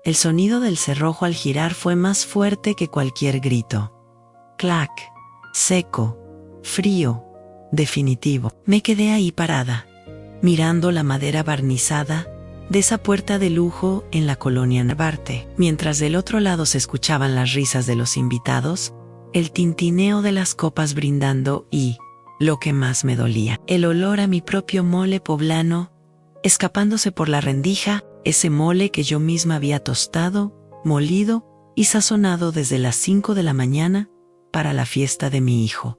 El sonido del cerrojo al girar fue más fuerte que cualquier grito. Clac, seco, frío, definitivo. Me quedé ahí parada, mirando la madera barnizada de esa puerta de lujo en la colonia Narvarte, mientras del otro lado se escuchaban las risas de los invitados, el tintineo de las copas brindando y, lo que más me dolía, el olor a mi propio mole poblano, escapándose por la rendija, ese mole que yo misma había tostado, molido y sazonado desde las 5 de la mañana para la fiesta de mi hijo.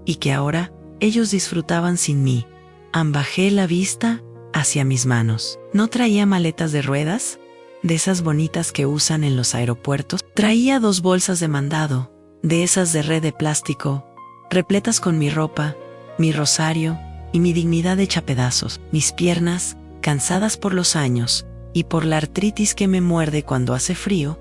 Y que ahora ellos disfrutaban sin mí. Bajé la vista hacia mis manos. No traía maletas de ruedas, de esas bonitas que usan en los aeropuertos. Traía 2 bolsas de mandado, de esas de red de plástico, repletas con mi ropa, mi rosario y mi dignidad hecha pedazos. Mis piernas, cansadas por los años y por la artritis que me muerde cuando hace frío,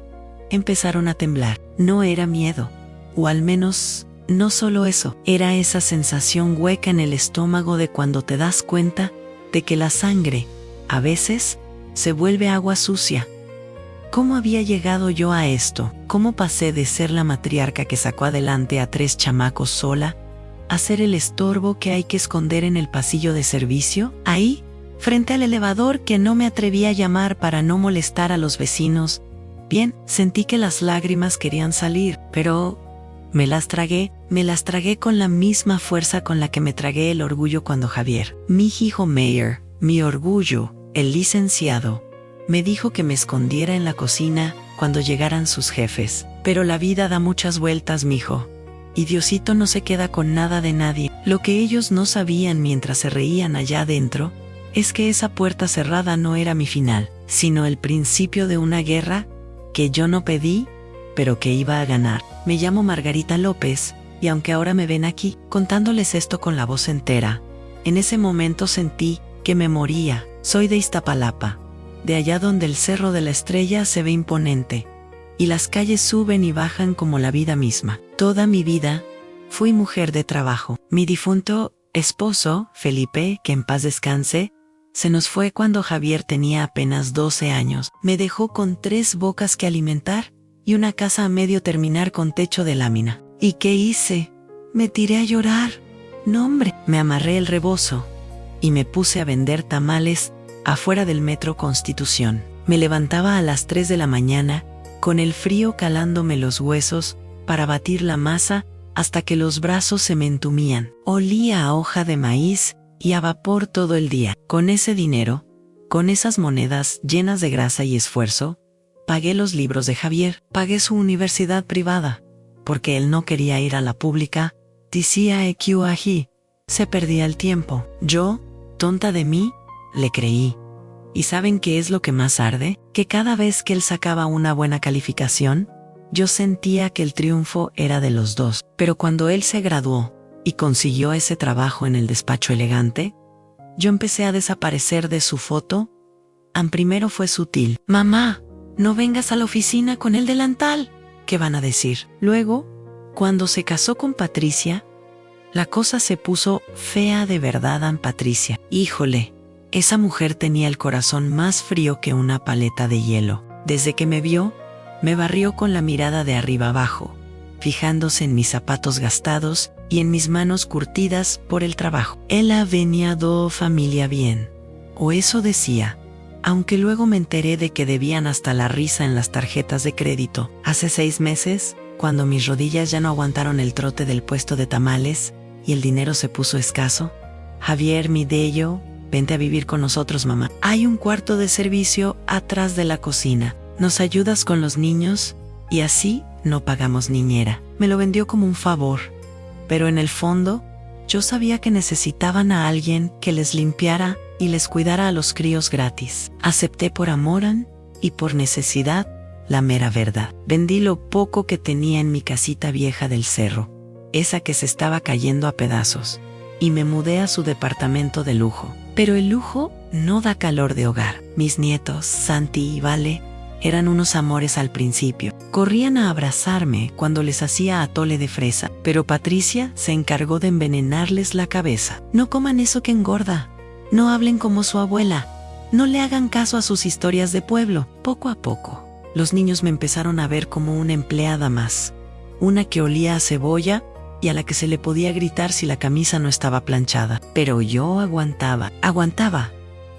empezaron a temblar. No era miedo, o al menos no solo eso, era esa sensación hueca en el estómago de cuando te das cuenta de que la sangre, a veces, se vuelve agua sucia. ¿Cómo había llegado yo a esto? ¿Cómo pasé de ser la matriarca que sacó adelante a 3 chamacos sola, a ser el estorbo que hay que esconder en el pasillo de servicio? Ahí, frente al elevador que no me atreví a llamar para no molestar a los vecinos. Bien, sentí que las lágrimas querían salir, pero me las tragué con la misma fuerza con la que me tragué el orgullo cuando Javier, mi hijo Meyer, mi orgullo, el licenciado, me dijo que me escondiera en la cocina cuando llegaran sus jefes. Pero la vida da muchas vueltas, mijo. Y Diosito no se queda con nada de nadie. Lo que ellos no sabían mientras se reían allá adentro es que esa puerta cerrada no era mi final, sino el principio de una guerra que yo no pedí, pero que iba a ganar. Me llamo Margarita López, y aunque ahora me ven aquí, contándoles esto con la voz entera, en ese momento sentí que me moría. Soy de Iztapalapa, de allá donde el Cerro de la Estrella se ve imponente, y las calles suben y bajan como la vida misma. Toda mi vida fui mujer de trabajo. Mi difunto esposo, Felipe, que en paz descanse, se nos fue cuando Javier tenía apenas 12 años. Me dejó con 3 bocas que alimentar y una casa a medio terminar con techo de lámina. ¿Y qué hice? Me tiré a llorar. No, hombre, me amarré el rebozo y me puse a vender tamales afuera del Metro Constitución. Me levantaba a las 3 de la mañana, con el frío calándome los huesos, para batir la masa hasta que los brazos se me entumían. Olía a hoja de maíz y a vapor todo el día. Con ese dinero, con esas monedas llenas de grasa y esfuerzo, pagué los libros de Javier, pagué su universidad privada, porque él no quería ir a la pública. Decía EQAG, se perdía el tiempo. Yo, tonta de mí, le creí. ¿Y saben qué es lo que más arde? Que cada vez que él sacaba una buena calificación, yo sentía que el triunfo era de los dos. Pero cuando él se graduó y consiguió ese trabajo en el despacho elegante, yo empecé a desaparecer de su foto. Primero fue sutil. Mamá, no vengas a la oficina con el delantal. ¿Qué van a decir? Luego, cuando se casó con Patricia, la cosa se puso fea de verdad. Patricia, híjole, esa mujer tenía el corazón más frío que una paleta de hielo. Desde que me vio, me barrió con la mirada de arriba abajo, fijándose en mis zapatos gastados y en mis manos curtidas por el trabajo. Ella venía do familia bien, o eso decía, aunque luego me enteré de que debían hasta la risa en las tarjetas de crédito. Hace 6 meses, cuando mis rodillas ya no aguantaron el trote del puesto de tamales y el dinero se puso escaso, Javier, mi dello, vente a vivir con nosotros, mamá. Hay un cuarto de servicio atrás de la cocina. ¿Nos ayudas con los niños? Y así no pagamos niñera. Me lo vendió como un favor, pero en el fondo, yo sabía que necesitaban a alguien que les limpiara y les cuidara a los críos gratis. Acepté por amor y por necesidad la mera verdad. Vendí lo poco que tenía en mi casita vieja del cerro, esa que se estaba cayendo a pedazos, y me mudé a su departamento de lujo. Pero el lujo no da calor de hogar. Mis nietos, Santi y Vale, eran unos amores al principio. Corrían a abrazarme cuando les hacía atole de fresa, pero Patricia se encargó de envenenarles la cabeza. No coman eso que engorda. No hablen como su abuela. No le hagan caso a sus historias de pueblo. Poco a poco, los niños me empezaron a ver como una empleada más. Una que olía a cebolla y a la que se le podía gritar si la camisa no estaba planchada. Pero yo aguantaba,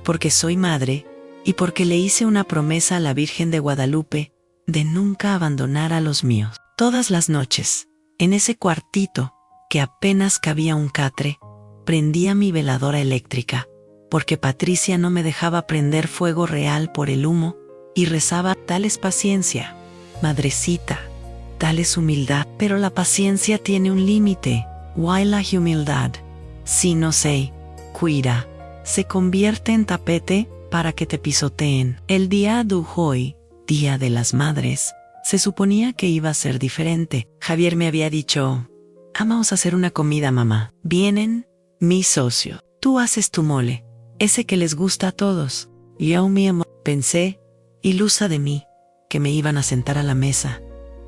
porque soy madre y porque le hice una promesa a la Virgen de Guadalupe de nunca abandonar a los míos. Todas las noches, en ese cuartito que apenas cabía un catre, prendía mi veladora eléctrica, porque Patricia no me dejaba prender fuego real por el humo, y rezaba: tal es paciencia, madrecita, tal es humildad. Pero la paciencia tiene un límite. Why la humildad? Si no se cuida, se convierte en tapete para que te pisoteen. El día de hoy, Día de las Madres, se suponía que iba a ser diferente. Javier me había dicho: vamos a hacer una comida, mamá. Vienen mis socios. Tú haces tu mole, ese que les gusta a todos. Yo mi amor. Pensé, ilusa de mí, que me iban a sentar a la mesa,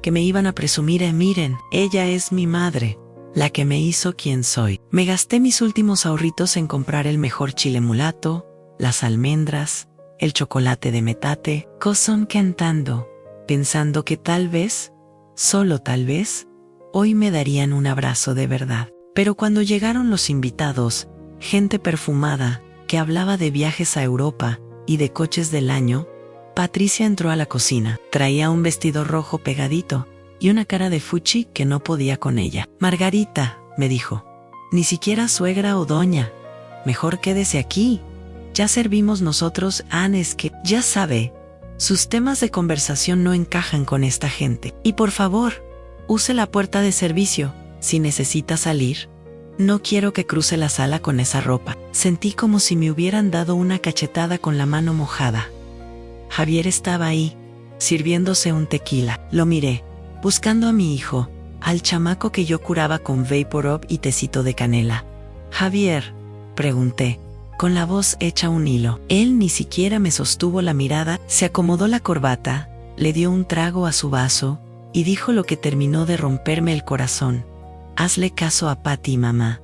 que me iban a presumir miren, ella es mi madre, la que me hizo quien soy. Me gasté mis últimos ahorritos en comprar el mejor chile mulato, las almendras, el chocolate de metate, cosón cantando, pensando que tal vez, solo tal vez, hoy me darían un abrazo de verdad. Pero cuando llegaron los invitados, gente perfumada, que hablaba de viajes a Europa y de coches del año, Patricia entró a la cocina. Traía un vestido rojo pegadito y una cara de fuchi que no podía con ella. Margarita, me dijo, ni siquiera suegra o doña. Mejor quédese aquí. Ya servimos nosotros. Es que, ya sabe, sus temas de conversación no encajan con esta gente. Y por favor, use la puerta de servicio, si necesita salir. No quiero que cruce la sala con esa ropa. Sentí como si me hubieran dado una cachetada con la mano mojada. Javier estaba ahí, sirviéndose un tequila. Lo miré, buscando a mi hijo, al chamaco que yo curaba con Vaporub y tecito de canela. Javier, pregunté, con la voz hecha un hilo. Él ni siquiera me sostuvo la mirada, se acomodó la corbata, le dio un trago a su vaso y dijo lo que terminó de romperme el corazón. Hazle caso a Patty, mamá.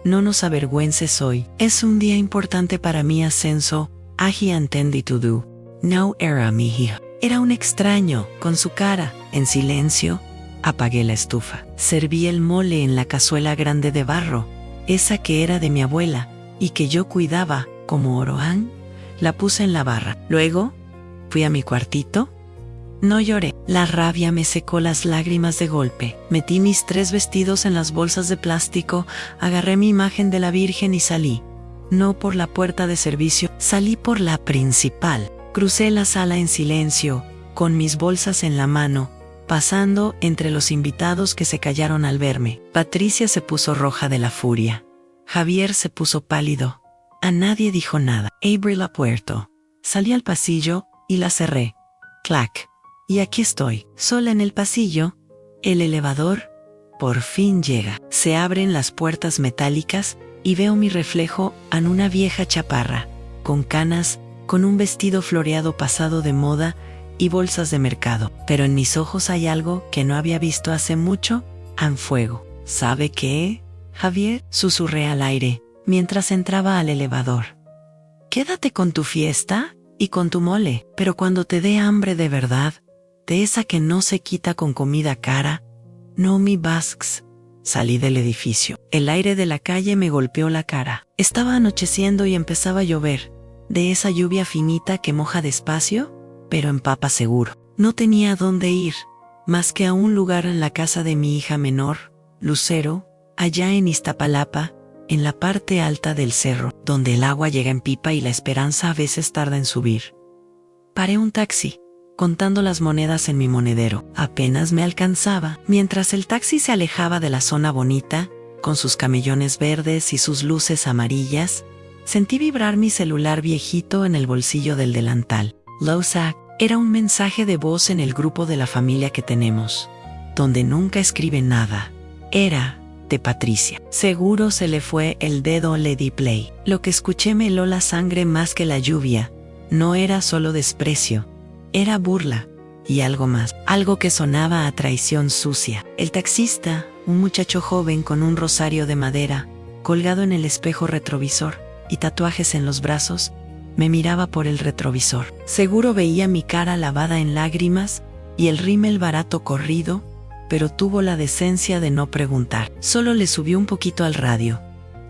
No nos avergüences hoy. Es un día importante para mi ascenso. Aji entendi to do. No era mi hija. Era un extraño, con su cara. En silencio, apagué la estufa. Serví el mole en la cazuela grande de barro, esa que era de mi abuela, y que yo cuidaba, como Oroán. La puse en la barra. Luego, fui a mi cuartito. No lloré. La rabia me secó las lágrimas de golpe. Metí mis 3 vestidos en las bolsas de plástico, agarré mi imagen de la Virgen y salí. No por la puerta de servicio, salí por la principal. Crucé la sala en silencio, con mis bolsas en la mano, pasando entre los invitados que se callaron al verme. Patricia se puso roja de la furia. Javier se puso pálido. A nadie dijo nada. Abrí la puerta. Salí al pasillo y la cerré. Clac. Y aquí estoy, sola en el pasillo. El elevador por fin llega. Se abren las puertas metálicas y veo mi reflejo en una vieja chaparra, con canas, con un vestido floreado pasado de moda y bolsas de mercado. Pero en mis ojos hay algo que no había visto hace mucho, en fuego. ¿Sabe qué, Javier?, susurré al aire, mientras entraba al elevador. Quédate con tu fiesta y con tu mole, pero cuando te dé hambre de verdad, de esa que no se quita con comida cara, no me basques. Salí del edificio. El aire de la calle me golpeó la cara. Estaba anocheciendo y empezaba a llover, de esa lluvia finita que moja despacio, pero empapa seguro. No tenía a dónde ir, más que a un lugar en la casa de mi hija menor, Lucero, allá en Iztapalapa, en la parte alta del cerro, donde el agua llega en pipa y la esperanza a veces tarda en subir. Paré un taxi, contando las monedas en mi monedero. Apenas me alcanzaba. Mientras el taxi se alejaba de la zona bonita, con sus camellones verdes y sus luces amarillas, sentí vibrar mi celular viejito en el bolsillo del delantal. Lowsack, era un mensaje de voz en el grupo de la familia que tenemos, donde nunca escribe nada. Era de Patricia. Seguro se le fue el dedo. Le di play. Lo que escuché me heló la sangre más que la lluvia. No era solo desprecio, era burla y algo más, algo que sonaba a traición sucia. El taxista, un muchacho joven con un rosario de madera, colgado en el espejo retrovisor y tatuajes en los brazos, Me miraba por el retrovisor. Seguro veía mi cara lavada en lágrimas y el rímel barato corrido, pero tuvo la decencia de no preguntar. Solo le subió un poquito al radio,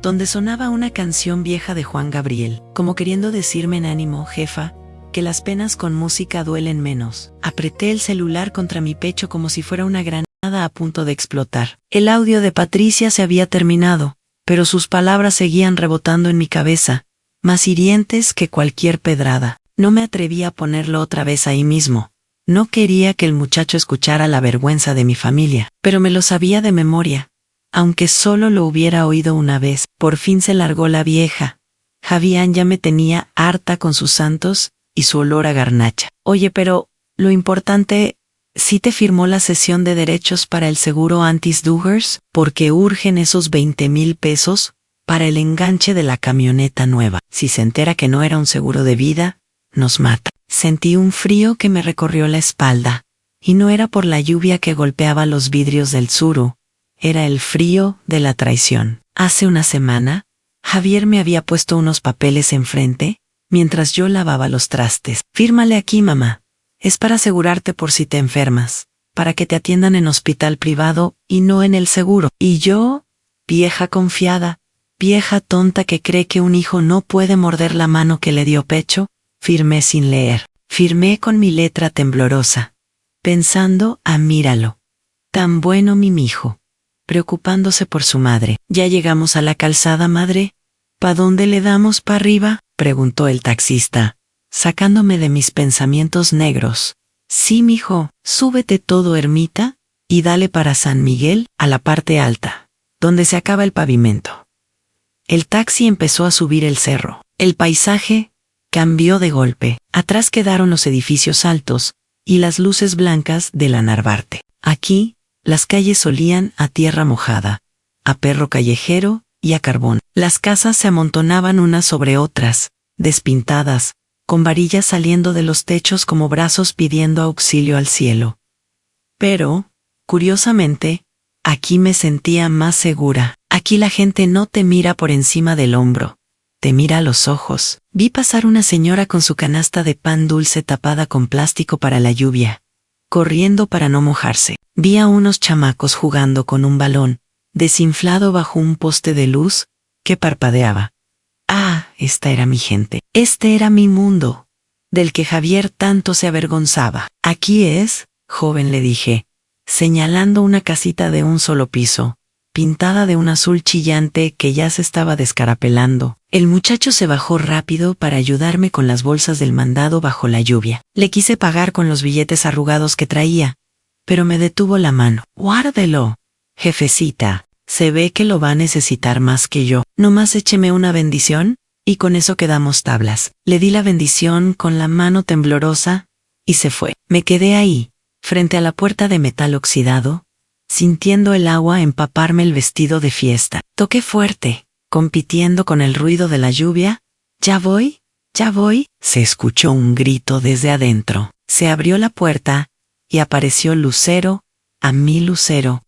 donde sonaba una canción vieja de Juan Gabriel, como queriendo decirme en ánimo, jefa, que las penas con música duelen menos. Apreté el celular contra mi pecho como si fuera una granada a punto de explotar. El audio de Patricia se había terminado, pero sus palabras seguían rebotando en mi cabeza, más hirientes que cualquier pedrada. No me atreví a ponerlo otra vez ahí mismo. No quería que el muchacho escuchara la vergüenza de mi familia, pero me lo sabía de memoria. Aunque solo lo hubiera oído una vez, por fin se largó la vieja. Javián ya me tenía harta con sus santos y su olor a garnacha. Oye, pero lo importante, ¿sí te firmó la cesión de derechos para el seguro Antis-Duggars? Porque urgen esos 20,000 pesos para el enganche de la camioneta nueva. Si se entera que no era un seguro de vida, nos mata. Sentí un frío que me recorrió la espalda, y no era por la lluvia que golpeaba los vidrios del Tsuru, era el frío de la traición. Hace una semana, Javier me había puesto unos papeles enfrente, mientras yo lavaba los trastes. Fírmale aquí, mamá. Es para asegurarte por si te enfermas, para que te atiendan en hospital privado y no en el seguro. Y yo, vieja confiada, vieja tonta que cree que un hijo no puede morder la mano que le dio pecho, firmé sin leer. Firmé con mi letra temblorosa, pensando, míralo, tan bueno mi mijo, preocupándose por su madre. ¿Ya llegamos a la calzada, madre? ¿Pa dónde le damos pa arriba?, preguntó el taxista, sacándome de mis pensamientos negros. Sí, mijo, súbete todo ermita, y dale para San Miguel, a la parte alta, donde se acaba el pavimento. El taxi empezó a subir el cerro. El paisaje cambió de golpe. Atrás quedaron los edificios altos y las luces blancas de la Narvarte. Aquí, las calles olían a tierra mojada, a perro callejero y a carbón. Las casas se amontonaban unas sobre otras, despintadas, con varillas saliendo de los techos como brazos pidiendo auxilio al cielo. Pero, curiosamente, aquí me sentía más segura. Aquí la gente no te mira por encima del hombro, te mira a los ojos. Vi pasar una señora con su canasta de pan dulce tapada con plástico para la lluvia, corriendo para no mojarse. Vi a unos chamacos jugando con un balón, desinflado bajo un poste de luz, que parpadeaba. Esta era mi gente. Este era mi mundo, del que Javier tanto se avergonzaba. Aquí es, joven, le dije, señalando una casita de un solo piso, pintada de un azul chillante que ya se estaba descarapelando. El muchacho se bajó rápido para ayudarme con las bolsas del mandado bajo la lluvia. Le quise pagar con los billetes arrugados que traía, pero me detuvo la mano. Guárdelo, jefecita, se ve que lo va a necesitar más que yo. Nomás écheme una bendición, y con eso quedamos tablas. Le di la bendición con la mano temblorosa, y se fue. Me quedé ahí, frente a la puerta de metal oxidado, sintiendo el agua empaparme el vestido de fiesta. Toqué fuerte, compitiendo con el ruido de la lluvia. Ya voy, se escuchó un grito desde adentro. Se abrió la puerta, y apareció Lucero,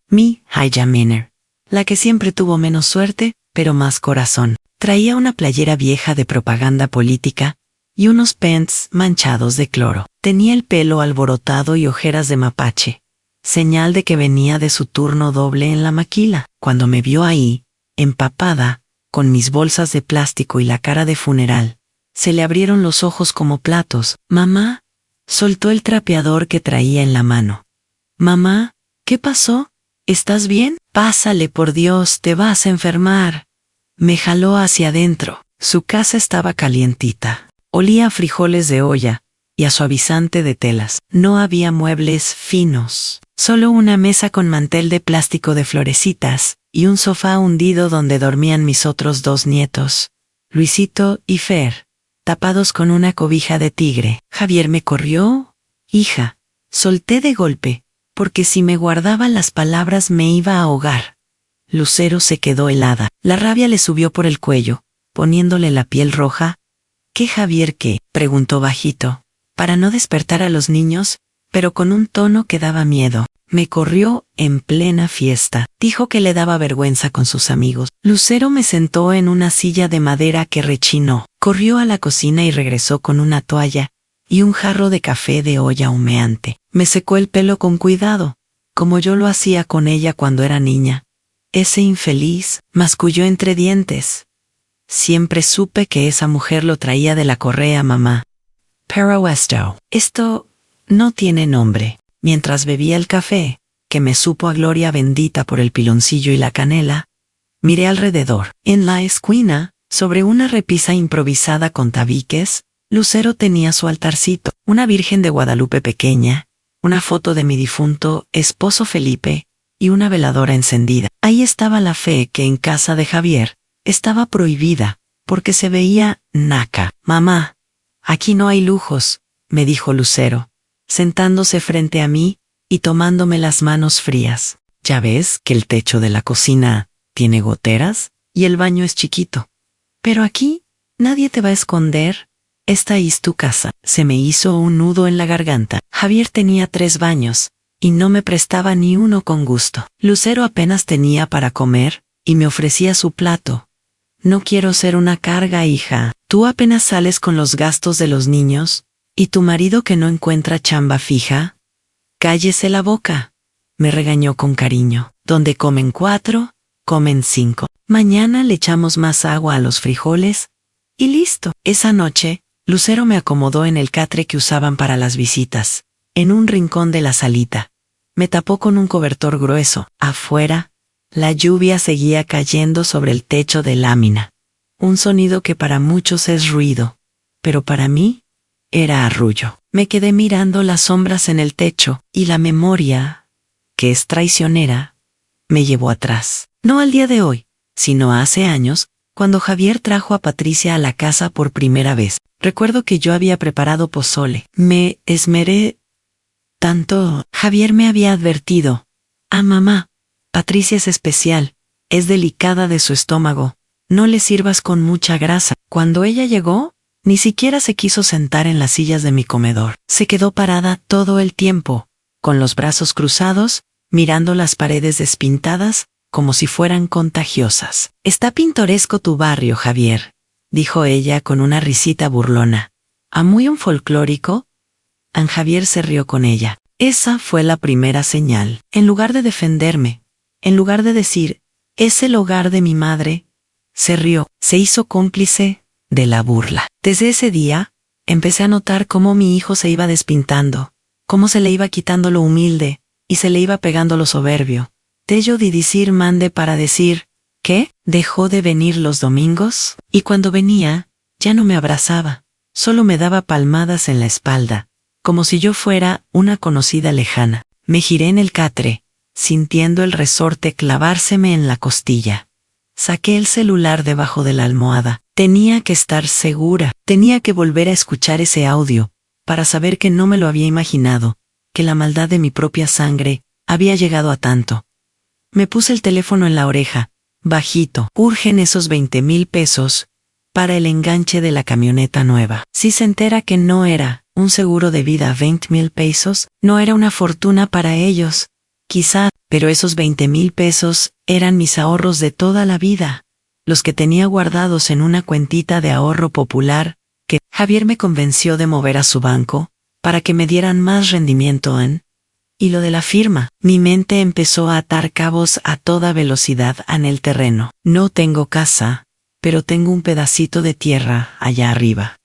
mi Hayaminer, la que siempre tuvo menos suerte, pero más corazón. Traía una playera vieja de propaganda política, y unos pants manchados de cloro. Tenía el pelo alborotado y ojeras de mapache, señal de que venía de su turno doble en la maquila. Cuando me vio ahí, empapada, con mis bolsas de plástico y la cara de funeral, se le abrieron los ojos como platos. Mamá, soltó el trapeador que traía en la mano. Mamá, ¿qué pasó? ¿Estás bien? Pásale, por Dios, te vas a enfermar. Me jaló hacia adentro. Su casa estaba calientita. Olía a frijoles de olla y a suavizante de telas. No había muebles finos, solo una mesa con mantel de plástico de florecitas y un sofá hundido donde dormían mis otros 2 nietos, Luisito y Fer, tapados con una cobija de tigre. Javier me corrió. Hija, solté de golpe, porque si me guardaba las palabras me iba a ahogar. Lucero se quedó helada. La rabia le subió por el cuello, poniéndole la piel roja. ¿Qué, Javier, qué?, preguntó bajito, para no despertar a los niños, pero con un tono que daba miedo. Me corrió en plena fiesta. Dijo que le daba vergüenza con sus amigos. Lucero me sentó en una silla de madera que rechinó. Corrió a la cocina y regresó con una toalla y un jarro de café de olla humeante. Me secó el pelo con cuidado, como yo lo hacía con ella cuando era niña. Ese infeliz, masculló entre dientes. Siempre supe que esa mujer lo traía de la correa, mamá. Pero esto no tiene nombre. Mientras bebía el café, que me supo a gloria bendita por el piloncillo y la canela, miré alrededor. En la esquina, sobre una repisa improvisada con tabiques, Lucero tenía su altarcito, una Virgen de Guadalupe pequeña, una foto de mi difunto esposo Felipe y una veladora encendida. Ahí estaba la fe que en casa de Javier estaba prohibida, porque se veía naca. Mamá, aquí no hay lujos, me dijo Lucero, sentándose frente a mí y tomándome las manos frías. Ya ves que el techo de la cocina tiene goteras y el baño es chiquito. Pero aquí nadie te va a esconder. Esta es tu casa. Se me hizo un nudo en la garganta. Javier tenía 3 baños y no me prestaba ni uno con gusto. Lucero apenas tenía para comer y me ofrecía su plato. No quiero ser una carga, hija. Tú apenas sales con los gastos de los niños. ¿Y tu marido que no encuentra chamba fija? Cállese la boca, me regañó con cariño. Donde comen 4, comen 5. Mañana le echamos más agua a los frijoles y listo. Esa noche, Lucero me acomodó en el catre que usaban para las visitas, en un rincón de la salita. Me tapó con un cobertor grueso. Afuera, la lluvia seguía cayendo sobre el techo de lámina. Un sonido que para muchos es ruido, pero para mí era arrullo. Me quedé mirando las sombras en el techo y la memoria, que es traicionera, me llevó atrás. No al día de hoy, sino hace años, cuando Javier trajo a Patricia a la casa por primera vez. Recuerdo que yo había preparado pozole. Me esmeré tanto. Javier me había advertido. Mamá, Patricia es especial, es delicada de su estómago. No le sirvas con mucha grasa. Cuando ella llegó, ni siquiera se quiso sentar en las sillas de mi comedor. Se quedó parada todo el tiempo, con los brazos cruzados, mirando las paredes despintadas, como si fueran contagiosas. Está pintoresco tu barrio, Javier, dijo ella con una risita burlona. Muy un folclórico. Javier se rió con ella. Esa fue la primera señal. En lugar de defenderme, en lugar de decir, es el hogar de mi madre, se rió, se hizo cómplice de la burla. Desde ese día, empecé a notar cómo mi hijo se iba despintando, cómo se le iba quitando lo humilde y se le iba pegando lo soberbio. Tello di decir mande para decir, ¿qué? ¿Dejó de venir los domingos? Y cuando venía, ya no me abrazaba, solo me daba palmadas en la espalda, como si yo fuera una conocida lejana. Me giré en el catre, sintiendo el resorte clavárseme en la costilla. Saqué el celular debajo de la almohada. Tenía que estar segura, tenía que volver a escuchar ese audio, para saber que no me lo había imaginado, que la maldad de mi propia sangre había llegado a tanto. Me puse el teléfono en la oreja, bajito. Urgen esos 20,000 pesos para el enganche de la camioneta nueva. Si se entera que no era un seguro de vida, 20,000 pesos, no era una fortuna para ellos, quizá, pero esos 20,000 pesos eran mis ahorros de toda la vida, los que tenía guardados en una cuentita de ahorro popular, que Javier me convenció de mover a su banco, para que me dieran más rendimiento en. Y lo de la firma, mi mente empezó a atar cabos a toda velocidad en el terreno. No tengo casa, pero tengo un pedacito de tierra allá arriba,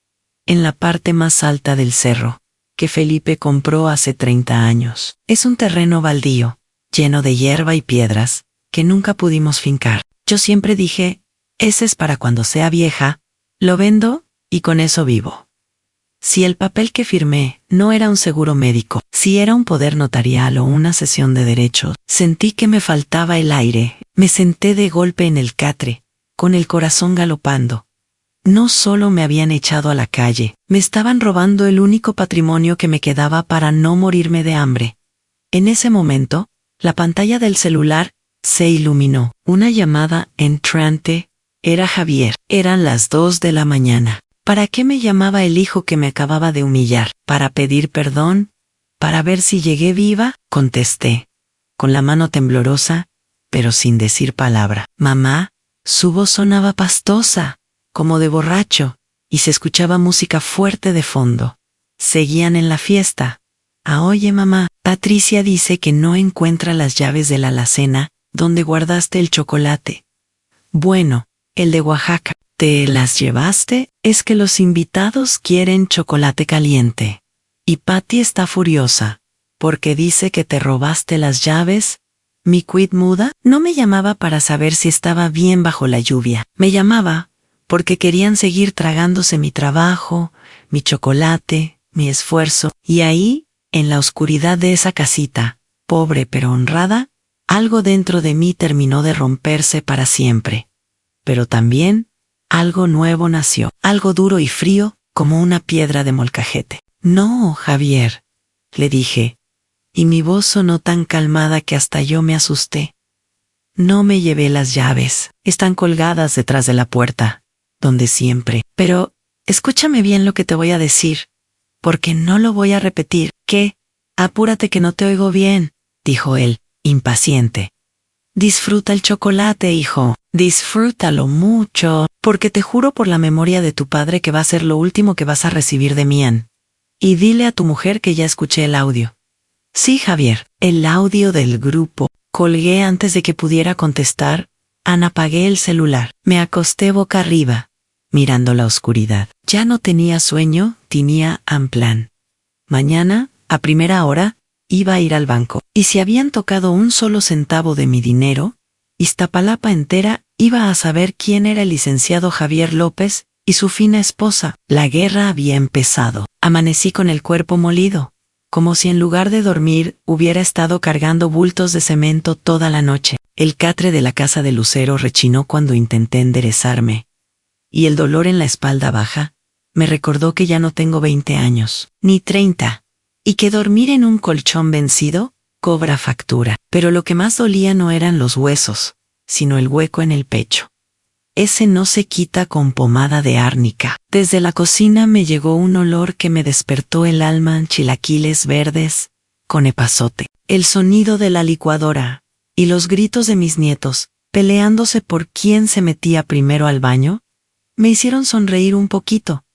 en la parte más alta del cerro, que Felipe compró hace 30 años. Es un terreno baldío, lleno de hierba y piedras, que nunca pudimos fincar. Yo siempre dije, ese es para cuando sea vieja, lo vendo y con eso vivo. Si el papel que firmé no era un seguro médico, si era un poder notarial o una cesión de derechos, sentí que me faltaba el aire. Me senté de golpe en el catre, con el corazón galopando. No solo me habían echado a la calle, me estaban robando el único patrimonio que me quedaba para no morirme de hambre. En ese momento, la pantalla del celular se iluminó. Una llamada entrante. Era Javier. Eran las 2 de la mañana. ¿Para qué me llamaba el hijo que me acababa de humillar? ¿Para pedir perdón? ¿Para ver si llegué viva? Contesté. con la mano temblorosa, pero sin decir palabra. Mamá, su voz sonaba pastosa, como de borracho, y se escuchaba música fuerte de fondo. Seguían en la fiesta. Oye mamá, Patricia dice que no encuentra las llaves de la alacena donde guardaste el chocolate. Bueno, el de Oaxaca. ¿Te las llevaste? Es que los invitados quieren chocolate caliente. Y Patty está furiosa, porque dice que te robaste las llaves. Mi quid muda no me llamaba para saber si estaba bien bajo la lluvia. Me llamaba porque querían seguir tragándose mi trabajo, mi chocolate, mi esfuerzo. Y ahí, en la oscuridad de esa casita, pobre pero honrada, algo dentro de mí terminó de romperse para siempre. Pero también, algo nuevo nació, algo duro y frío, como una piedra de molcajete. No, Javier, le dije, y mi voz sonó tan calmada que hasta yo me asusté. No me llevé las llaves, están colgadas detrás de la puerta, donde siempre. Pero, escúchame bien lo que te voy a decir, porque no lo voy a repetir. ¿Qué? Apúrate que no te oigo bien, dijo él, impaciente. Disfruta el chocolate, hijo, disfrútalo mucho, porque te juro por la memoria de tu padre que va a ser lo último que vas a recibir de mí. Y dile a tu mujer que ya escuché el audio. Sí, Javier, el audio del grupo. Colgué antes de que pudiera contestar. Apagué el celular. Me acosté boca arriba, mirando la oscuridad. Ya no tenía sueño, tenía un plan. Mañana, a primera hora, iba a ir al banco. Y si habían tocado un solo centavo de mi dinero, Iztapalapa entera iba a saber quién era el licenciado Javier López y su fina esposa. La guerra había empezado. Amanecí con el cuerpo molido, como si en lugar de dormir hubiera estado cargando bultos de cemento toda la noche. El catre de la casa de Lucero rechinó cuando intenté enderezarme, y el dolor en la espalda baja me recordó que ya no tengo 20 años, ni 30, y que dormir en un colchón vencido cobra factura. Pero lo que más dolía no eran los huesos, sino el hueco en el pecho. Ese no se quita con pomada de árnica. Desde la cocina me llegó un olor que me despertó el alma en chilaquiles verdes, con epazote. El sonido de la licuadora, y los gritos de mis nietos, peleándose por quién se metía primero al baño, me hicieron sonreír un poquito.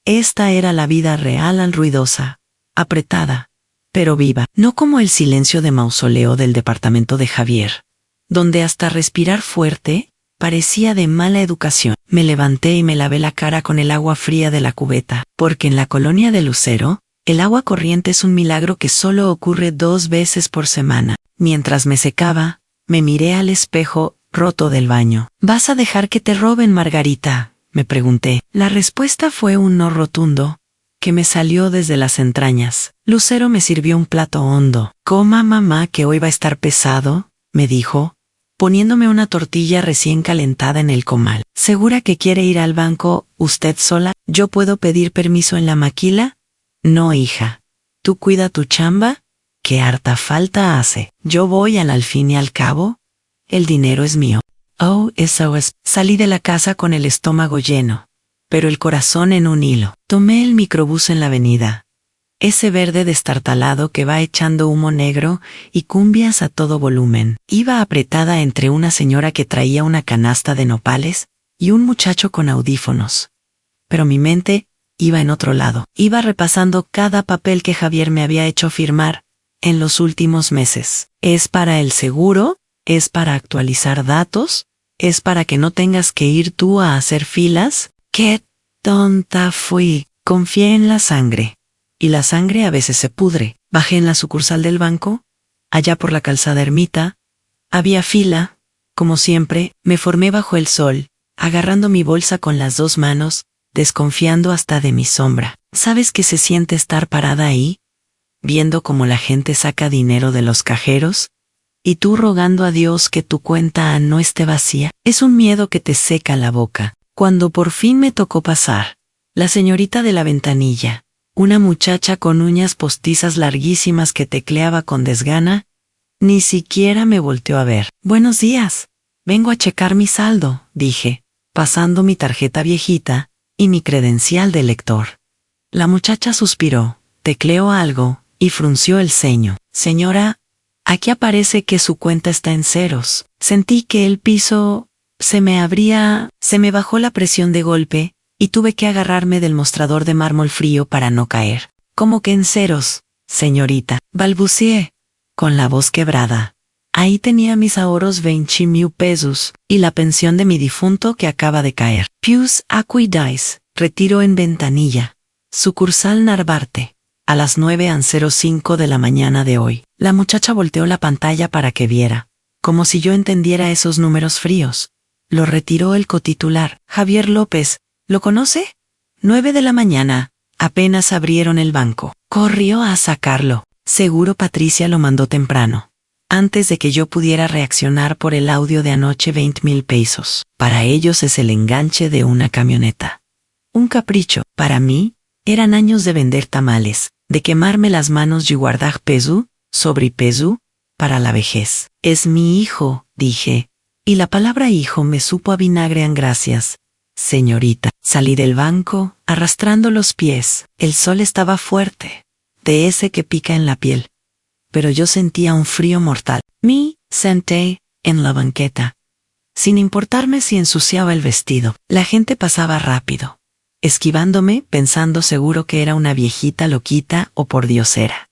Esta era la vida real, ruidosa, apretada, pero viva, no como el silencio de mausoleo del departamento de Javier, donde hasta respirar fuerte parecía de mala educación. Me levanté y me lavé la cara con el agua fría de la cubeta, porque en la colonia de Lucero, el agua corriente es un milagro que solo ocurre 2 veces por semana. Mientras me secaba, me miré al espejo roto del baño. ¿Vas a dejar que te roben, Margarita?, me pregunté. La respuesta fue un no rotundo, que me salió desde las entrañas. Lucero me sirvió un plato hondo. Coma, mamá, que hoy va a estar pesado, me dijo, poniéndome una tortilla recién calentada en el comal. ¿Segura que quiere ir al banco usted sola? ¿Yo puedo pedir permiso en la maquila? No, hija. ¿Tú cuida tu chamba? ¿Qué harta falta hace? Yo voy al fin y al cabo. El dinero es mío. Oh, eso es. Salí de la casa con el estómago lleno, pero el corazón en un hilo. Tomé el microbús en la avenida. Ese verde destartalado que va echando humo negro y cumbias a todo volumen. Iba apretada entre una señora que traía una canasta de nopales y un muchacho con audífonos. Pero mi mente iba en otro lado. Iba repasando cada papel que Javier me había hecho firmar en los últimos meses. ¿Es para el seguro? ¿Es para actualizar datos? ¿Es para que no tengas que ir tú a hacer filas? ¡Qué tonta fui! Confié en la sangre. Y la sangre a veces se pudre. Bajé en la sucursal del banco. Allá por la calzada Ermita había fila. Como siempre, me formé bajo el sol, agarrando mi bolsa con las 2 manos, desconfiando hasta de mi sombra. ¿Sabes qué se siente estar parada ahí, viendo cómo la gente saca dinero de los cajeros, y tú rogando a Dios que tu cuenta no esté vacía? Es un miedo que te seca la boca. Cuando por fin me tocó pasar, la señorita de la ventanilla, una muchacha con uñas postizas larguísimas que tecleaba con desgana, ni siquiera me volteó a ver. Buenos días, vengo a checar mi saldo, dije, pasando mi tarjeta viejita y mi credencial de lector. La muchacha suspiró, tecleó algo y frunció el ceño. Señora, Aquí aparece que su cuenta está en ceros. Sentí que el piso se me bajó la presión de golpe, y tuve que agarrarme del mostrador de mármol frío para no caer. ¿Cómo que en ceros, señorita? Balbuceé, con la voz quebrada. Ahí tenía mis ahorros 20,000 pesos, y la pensión de mi difunto que acaba de caer. Pius Acuidais, retiro en ventanilla. Sucursal Narvarte. A las 9:05 de la mañana de hoy. La muchacha volteó la pantalla para que viera, como si yo entendiera esos números fríos. Lo retiró el cotitular. Javier López, ¿lo conoce? 9 de la mañana. Apenas abrieron el banco. Corrió a sacarlo. Seguro Patricia lo mandó temprano. Antes de que yo pudiera reaccionar por el audio de anoche. 20,000 pesos. Para ellos es el enganche de una camioneta. Un capricho. Para mí, eran años de vender tamales, de quemarme las manos y guardar peso, sobrepeso, para la vejez. Es mi hijo, dije. Y la palabra hijo me supo a vinagre en gracias. Señorita, salí del banco, arrastrando los pies. El sol estaba fuerte, de ese que pica en la piel. Pero yo sentía un frío mortal. Me senté en la banqueta, sin importarme si ensuciaba el vestido. La gente pasaba rápido, esquivándome, pensando seguro que era una viejita loquita o pordiosera.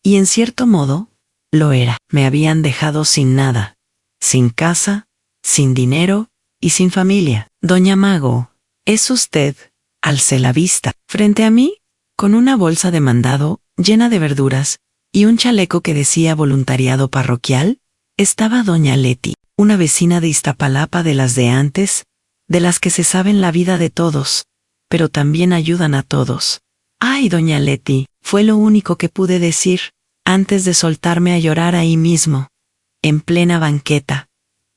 Y en cierto modo, lo era. Me habían dejado sin nada. Sin casa, sin dinero y sin familia. Doña Mago, ¿es usted? Alcé la vista. Frente a mí, con una bolsa de mandado, llena de verduras, y un chaleco que decía voluntariado parroquial, estaba doña Leti, una vecina de Iztapalapa de las de antes, de las que se saben la vida de todos, pero también ayudan a todos. ¡Ay, doña Leti! Fue lo único que pude decir, antes de soltarme a llorar ahí mismo, en plena banqueta,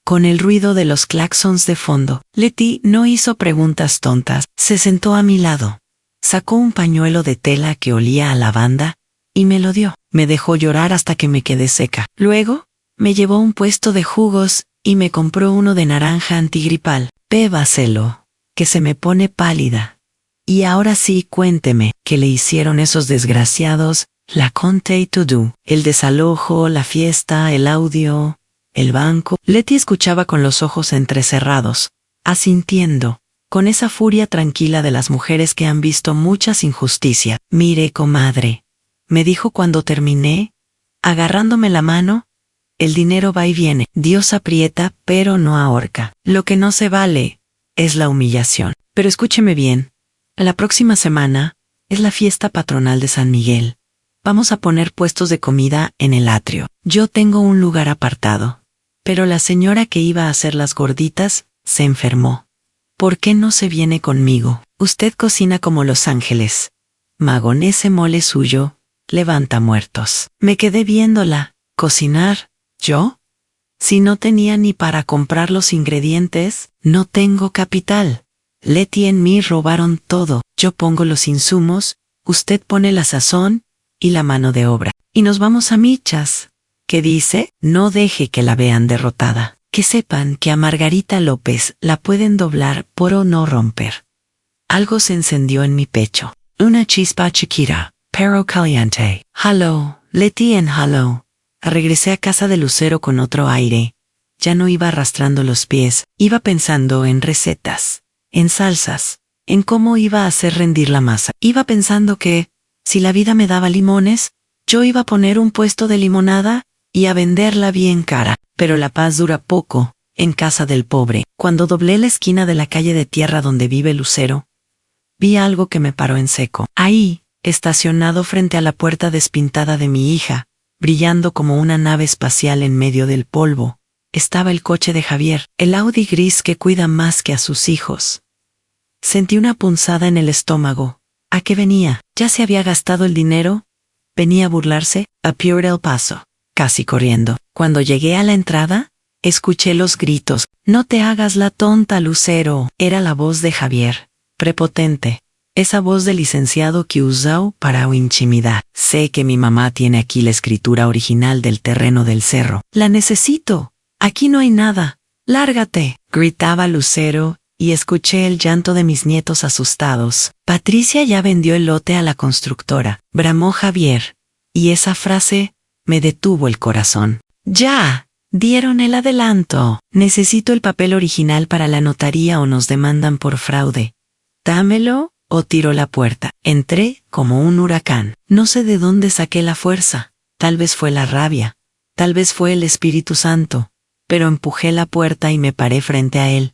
con el ruido de los claxons de fondo. Leti no hizo preguntas tontas, se sentó a mi lado, sacó un pañuelo de tela que olía a lavanda, y me lo dio. Me dejó llorar hasta que me quedé seca. Luego, me llevó a un puesto de jugos, y me compró uno de naranja antigripal. Bébaselo, que se me pone pálida. Y ahora sí, cuénteme, ¿qué le hicieron esos desgraciados? La conté todo. El desalojo, la fiesta, el audio, el banco. Leti escuchaba con los ojos entrecerrados, asintiendo, con esa furia tranquila de las mujeres que han visto muchas injusticias. Mire, comadre, me dijo cuando terminé, agarrándome la mano, el dinero va y viene. Dios aprieta, pero no ahorca. Lo que no se vale es la humillación. Pero escúcheme bien, la próxima semana es la fiesta patronal de San Miguel. Vamos a poner puestos de comida en el atrio. Yo tengo un lugar apartado. Pero la señora que iba a hacer las gorditas se enfermó. ¿Por qué no se viene conmigo? Usted cocina como Los Ángeles. Magón, ese mole suyo levanta muertos. Me quedé viéndola. ¿Cocinar? ¿Yo? Si no tenía ni para comprar los ingredientes, no tengo capital. Leti y mí robaron todo. Yo pongo los insumos, usted pone la sazón y la mano de obra. Y nos vamos a michas. ¿Qué dice? No deje que la vean derrotada. Que sepan que a Margarita López la pueden doblar por o no romper. Algo se encendió en mi pecho. Una chispa chiquita, pero caliente. Hello, Leti en hello. Regresé a casa de Lucero con otro aire. Ya no iba arrastrando los pies, iba pensando en recetas, en salsas, en cómo iba a hacer rendir la masa. Iba pensando que, si la vida me daba limones, yo iba a poner un puesto de limonada y a venderla bien cara. Pero la paz dura poco, en casa del pobre. Cuando doblé la esquina de la calle de tierra donde vive Lucero, vi algo que me paró en seco. Ahí, estacionado frente a la puerta despintada de mi hija, brillando como una nave espacial en medio del polvo, estaba el coche de Javier, el Audi gris que cuida más que a sus hijos. Sentí una punzada en el estómago. ¿A qué venía? ¿Ya se había gastado el dinero? ¿Venía a burlarse? Apure el paso, casi corriendo. Cuando llegué a la entrada, escuché los gritos. «No te hagas la tonta, Lucero». Era la voz de Javier, prepotente. Esa voz del licenciado que usó para intimidad. Sé que mi mamá tiene aquí la escritura original del terreno del cerro. «La necesito. Aquí no hay nada. Lárgate», gritaba Lucero, y escuché el llanto de mis nietos asustados. «Patricia ya vendió el lote a la constructora», bramó Javier. Y esa frase me detuvo el corazón. ¡Ya! Dieron el adelanto. Necesito el papel original para la notaría o nos demandan por fraude. Dámelo o tiro la puerta. Entré como un huracán. No sé de dónde saqué la fuerza. Tal vez fue la rabia. Tal vez fue el Espíritu Santo. Pero empujé la puerta y me paré frente a él.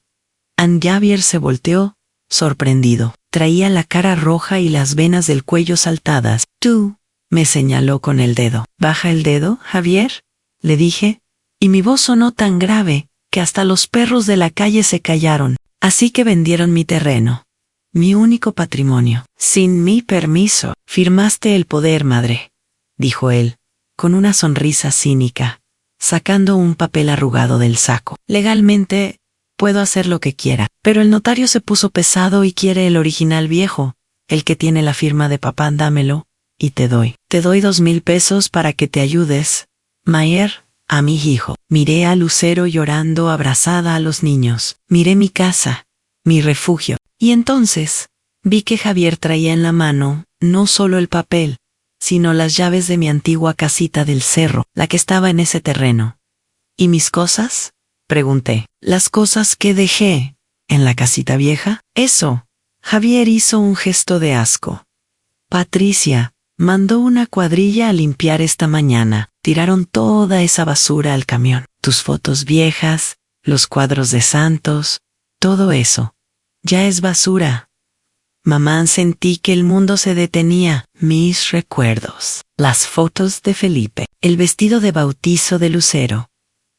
Javier se volteó, sorprendido. Traía la cara roja y las venas del cuello saltadas. Tú, me señaló con el dedo. ¿Baja el dedo, Javier?, le dije, y mi voz sonó tan grave que hasta los perros de la calle se callaron. Así que vendieron mi terreno, mi único patrimonio, sin mi permiso. Firmaste el poder, madre, dijo él, con una sonrisa cínica, sacando un papel arrugado del saco. Legalmente, puedo hacer lo que quiera, pero el notario se puso pesado y quiere el original viejo, el que tiene la firma de papá. Dámelo, y te doy 2,000 pesos para que te ayudes, Mayer, a mi hijo. Miré a Lucero llorando abrazada a los niños. Miré mi casa, mi refugio. Y entonces, vi que Javier traía en la mano, no solo el papel, sino las llaves de mi antigua casita del cerro, la que estaba en ese terreno. ¿Y mis cosas?, pregunté. ¿Las cosas que dejé en la casita vieja? Eso. Javier hizo un gesto de asco. Patricia mandó una cuadrilla a limpiar esta mañana. Tiraron toda esa basura al camión. Tus fotos viejas, los cuadros de santos, todo eso. Ya es basura. Mamá, sentí que el mundo se detenía. Mis recuerdos. Las fotos de Felipe. El vestido de bautizo de Lucero.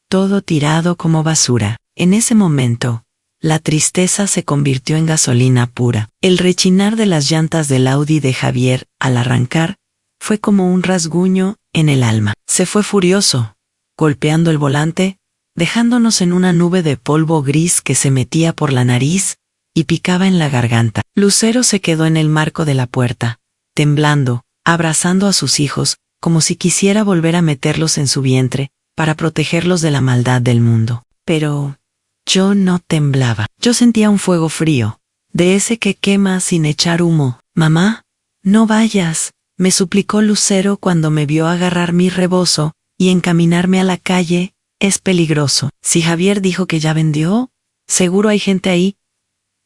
Todo tirado como basura. En ese momento, la tristeza se convirtió en gasolina pura. El rechinar de las llantas del Audi de Javier, al arrancar, fue como un rasguño en el alma. Se fue furioso, golpeando el volante, dejándonos en una nube de polvo gris que se metía por la nariz y picaba en la garganta. Lucero se quedó en el marco de la puerta, temblando, abrazando a sus hijos, como si quisiera volver a meterlos en su vientre, para protegerlos de la maldad del mundo. Pero yo no temblaba. Yo sentía un fuego frío, de ese que quema sin echar humo. Mamá, no vayas, me suplicó Lucero cuando me vio agarrar mi rebozo y encaminarme a la calle. Es peligroso. Si Javier dijo que ya vendió, seguro hay gente ahí.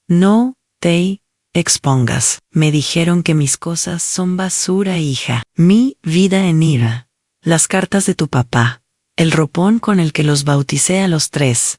No te expongas. Me dijeron que mis cosas son basura, hija. Mi vida en ira. Las cartas de tu papá. El ropón con el que los bauticé a los 3.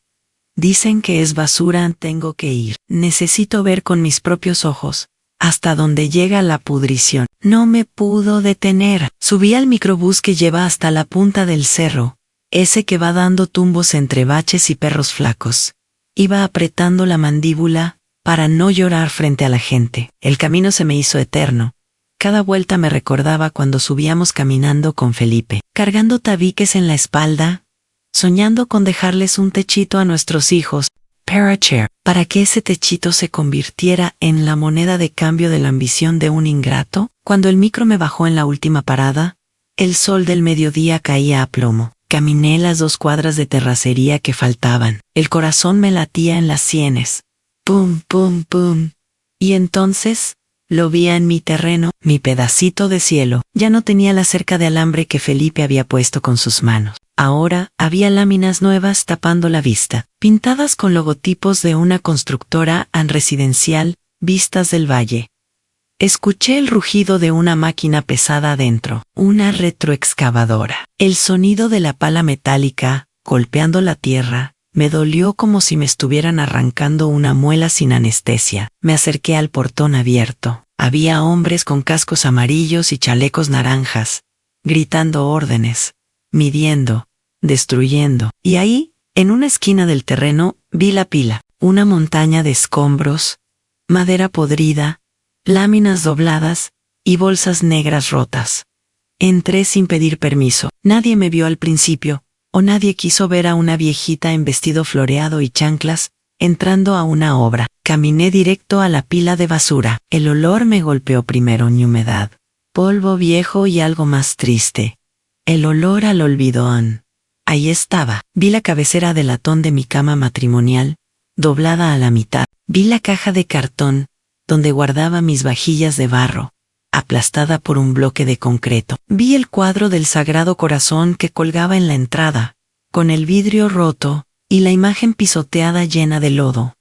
Dicen que es basura. Tengo que ir. Necesito ver con mis propios ojos hasta donde llega la pudrición. No me pudo detener. Subí al microbús que lleva hasta la punta del cerro, ese que va dando tumbos entre baches y perros flacos. Iba apretando la mandíbula para no llorar frente a la gente. El camino se me hizo eterno. Cada vuelta me recordaba cuando subíamos caminando con Felipe, cargando tabiques en la espalda, soñando con dejarles un techito a nuestros hijos, Parachair, para que ese techito se convirtiera en la moneda de cambio de la ambición de un ingrato. Cuando el micro me bajó en la última parada, el sol del mediodía caía a plomo. Caminé las 2 cuadras de terracería que faltaban. El corazón me latía en las sienes. Pum, pum, pum. Y entonces, lo vi en mi terreno, mi pedacito de cielo. Ya no tenía la cerca de alambre que Felipe había puesto con sus manos. Ahora había láminas nuevas tapando la vista, pintadas con logotipos de una constructora residencial, Vistas del Valle. Escuché el rugido de una máquina pesada adentro, una retroexcavadora. El sonido de la pala metálica, golpeando la tierra, me dolió como si me estuvieran arrancando una muela sin anestesia. Me acerqué al portón abierto. Había hombres con cascos amarillos y chalecos naranjas, gritando órdenes, midiendo, destruyendo. Y ahí, en una esquina del terreno, vi la pila, una montaña de escombros, madera podrida, láminas dobladas y bolsas negras rotas. Entré sin pedir permiso. Nadie me vio al principio, o nadie quiso ver a una viejita en vestido floreado y chanclas, entrando a una obra. Caminé directo a la pila de basura. El olor me golpeó primero en humedad, polvo viejo y algo más triste. El olor al olvidón. Ahí estaba. Vi la cabecera de latón de mi cama matrimonial, doblada a la mitad. Vi la caja de cartón, donde guardaba mis vajillas de barro. aplastada por un bloque de concreto. Vi el cuadro del Sagrado Corazón que colgaba en la entrada, con el vidrio roto y la imagen pisoteada llena de lodo.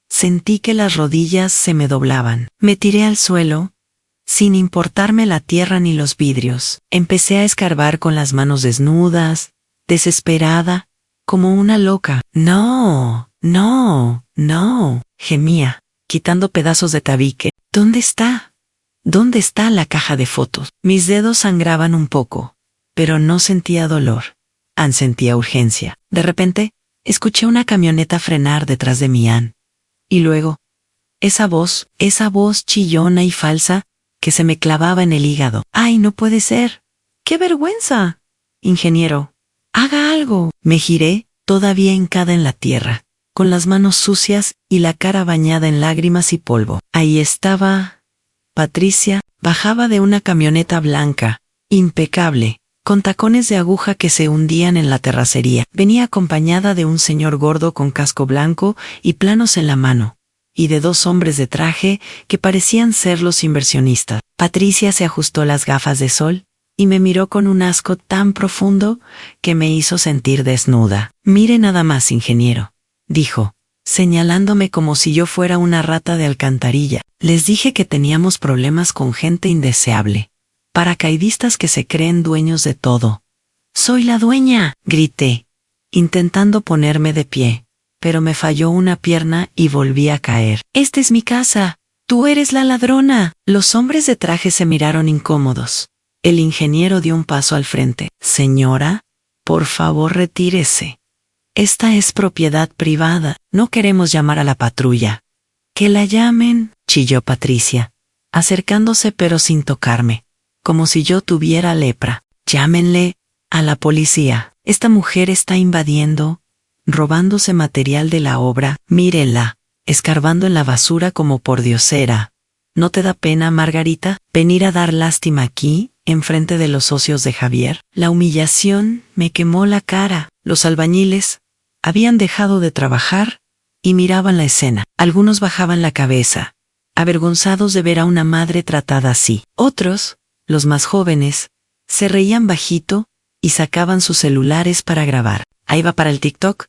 Sentí que las rodillas se me doblaban. Me tiré al suelo, sin importarme la tierra ni los vidrios. Empecé a escarbar con las manos desnudas, desesperada, como una loca. No, no, no, gemía, quitando pedazos de tabique. ¿Dónde está? ¿Dónde está la caja de fotos? Mis dedos sangraban un poco, pero no sentía dolor. Sentía urgencia. De repente, escuché una camioneta frenar detrás de mí. Y luego, esa voz chillona y falsa, que se me clavaba en el hígado. ¡Ay, no puede ser! ¡Qué vergüenza! Ingeniero, haga algo. Me giré, todavía hincada en la tierra, con las manos sucias y la cara bañada en lágrimas y polvo. Ahí estaba Patricia, bajaba de una camioneta blanca, impecable, con tacones de aguja que se hundían en la terracería. Venía acompañada de un señor gordo con casco blanco y planos en la mano, y de dos hombres de traje que parecían ser los inversionistas. Patricia se ajustó las gafas de sol y me miró con un asco tan profundo que me hizo sentir desnuda. «Mire nada más, ingeniero», dijo, señalándome como si yo fuera una rata de alcantarilla. «Les dije que teníamos problemas con gente indeseable. Paracaidistas que se creen dueños de todo». «¡Soy la dueña!», grité, intentando ponerme de pie, pero me falló una pierna y volví a caer. «Esta es mi casa. Tú eres la ladrona». Los hombres de traje se miraron incómodos. El ingeniero dio un paso al frente. «Señora, por favor retírese. Esta es propiedad privada. No queremos llamar a la patrulla». «Que la llamen», chilló Patricia, acercándose pero sin tocarme, como si yo tuviera lepra. «Llámenle a la policía. Esta mujer está invadiendo, robándose material de la obra. Mírela, escarbando en la basura como pordiosera. ¿No te da pena, Margarita, venir a dar lástima aquí, enfrente de los socios de Javier?» La humillación me quemó la cara. Los albañiles habían dejado de trabajar y miraban la escena. Algunos bajaban la cabeza, avergonzados de ver a una madre tratada así. Otros, los más jóvenes, se reían bajito y sacaban sus celulares para grabar. «Ahí va para el TikTok».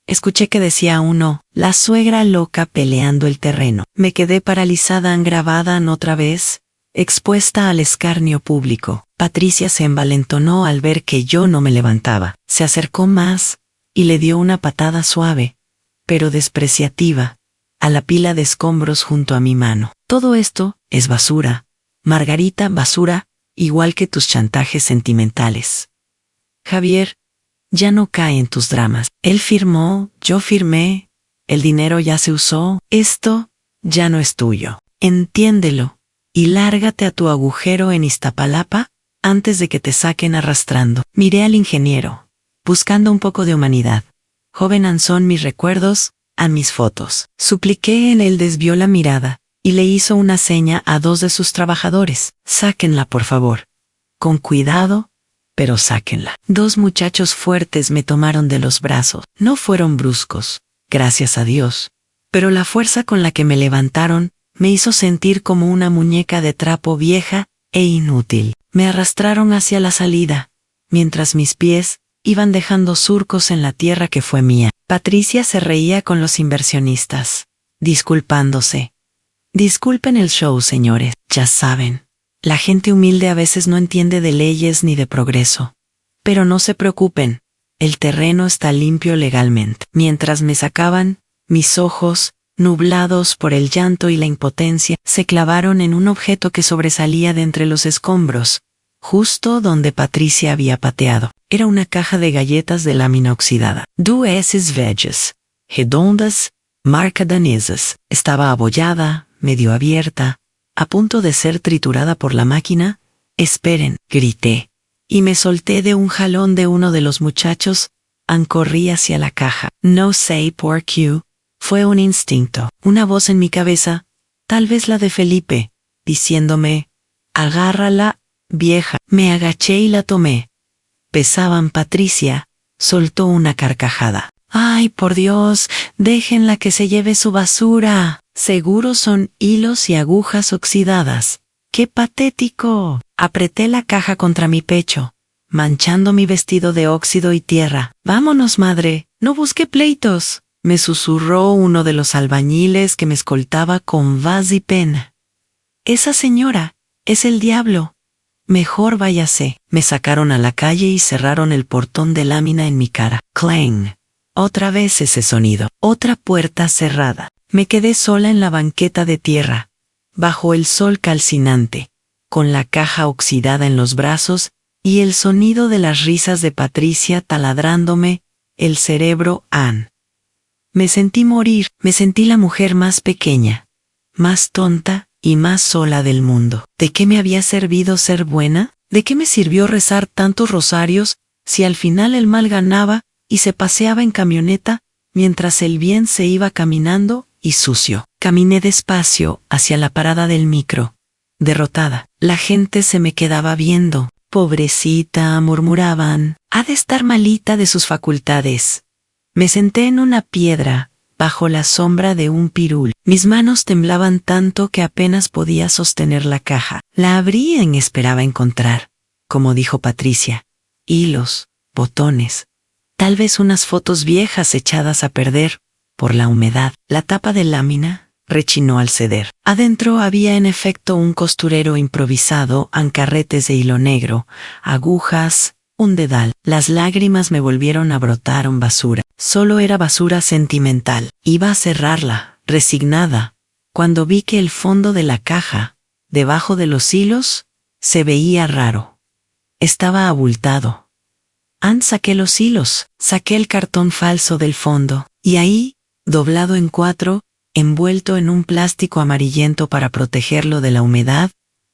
Escuché que decía uno, «La suegra loca peleando el terreno». Me quedé paralizada, grabada otra vez, expuesta al escarnio público. Patricia se envalentonó al ver que yo no me levantaba. Se acercó más y le dio una patada suave, pero despreciativa, a la pila de escombros junto a mi mano. «Todo esto es basura, Margarita, basura, igual que tus chantajes sentimentales. Javier ya no cae en tus dramas. Él firmó, yo firmé, el dinero ya se usó, esto ya no es tuyo. Entiéndelo y lárgate a tu agujero en Iztapalapa antes de que te saquen arrastrando». Miré al ingeniero, buscando un poco de humanidad. «Joven, son mis recuerdos, a mis fotos». Supliqué. Él desvió la mirada y le hizo una seña a dos de sus trabajadores. «Sáquenla, por favor. Con cuidado, pero sáquenla». Dos muchachos fuertes me tomaron de los brazos. No fueron bruscos, gracias a Dios, pero la fuerza con la que me levantaron me hizo sentir como una muñeca de trapo vieja e inútil. Me arrastraron hacia la salida, mientras mis pies iban dejando surcos en la tierra que fue mía. Patricia se reía con los inversionistas, disculpándose. «Disculpen el show, señores. Ya saben, la gente humilde a veces no entiende de leyes ni de progreso. Pero no se preocupen, el terreno está limpio legalmente». Mientras me sacaban, mis ojos, nublados por el llanto y la impotencia, se clavaron en un objeto que sobresalía de entre los escombros, justo donde Patricia había pateado. Era una caja de galletas de lámina oxidada. Duas veces, redondas, marca danesas. Estaba abollada, medio abierta, a punto de ser triturada por la máquina. «Esperen», grité, y me solté de un jalón de uno de los muchachos. Corrí hacia la caja. No sé por qué, fue un instinto, una voz en mi cabeza, tal vez la de Felipe, diciéndome, «Agárrala, vieja». Me agaché y la tomé. Pesaban. Patricia soltó una carcajada. «Ay, por Dios, déjenla que se lleve su basura. Seguro son hilos y agujas oxidadas. ¡Qué patético! Apreté la caja contra mi pecho, manchando mi vestido de óxido y tierra. Vámonos, madre, no busque pleitos, me susurró uno de los albañiles que me escoltaba con voz y pena. Esa señora es el diablo. Mejor váyase. Me sacaron a la calle y cerraron el portón de lámina en mi cara. Clang. Otra vez ese sonido. Otra puerta cerrada. Me quedé sola en la banqueta de tierra, bajo el sol calcinante, con la caja oxidada en los brazos y el sonido de las risas de Patricia taladrándome el cerebro. Me sentí morir, me sentí la mujer más pequeña, más tonta y más sola del mundo. ¿De qué me había servido ser buena? ¿De qué me sirvió rezar tantos rosarios si al final el mal ganaba y se paseaba en camioneta mientras el bien se iba caminando y sucio? Caminé despacio hacia la parada del micro, derrotada. La gente se me quedaba viendo. Pobrecita, murmuraban, ha de estar malita de sus facultades. Me senté en una piedra, bajo la sombra de un pirul. Mis manos temblaban tanto que apenas podía sostener la caja. La abrí y esperaba encontrar, como dijo Patricia, hilos, botones, tal vez unas fotos viejas echadas a perder por la humedad. La tapa de lámina rechinó al ceder. Adentro había en efecto un costurero improvisado, ancarretes de hilo negro, agujas, un dedal. Las lágrimas me volvieron a brotar basura. Solo era basura sentimental. Iba a cerrarla, resignada, cuando vi que el fondo de la caja, debajo de los hilos, se veía raro. Estaba abultado. Saqué los hilos, saqué el cartón falso del fondo, y ahí, doblado en 4, envuelto en un plástico amarillento para protegerlo de la humedad,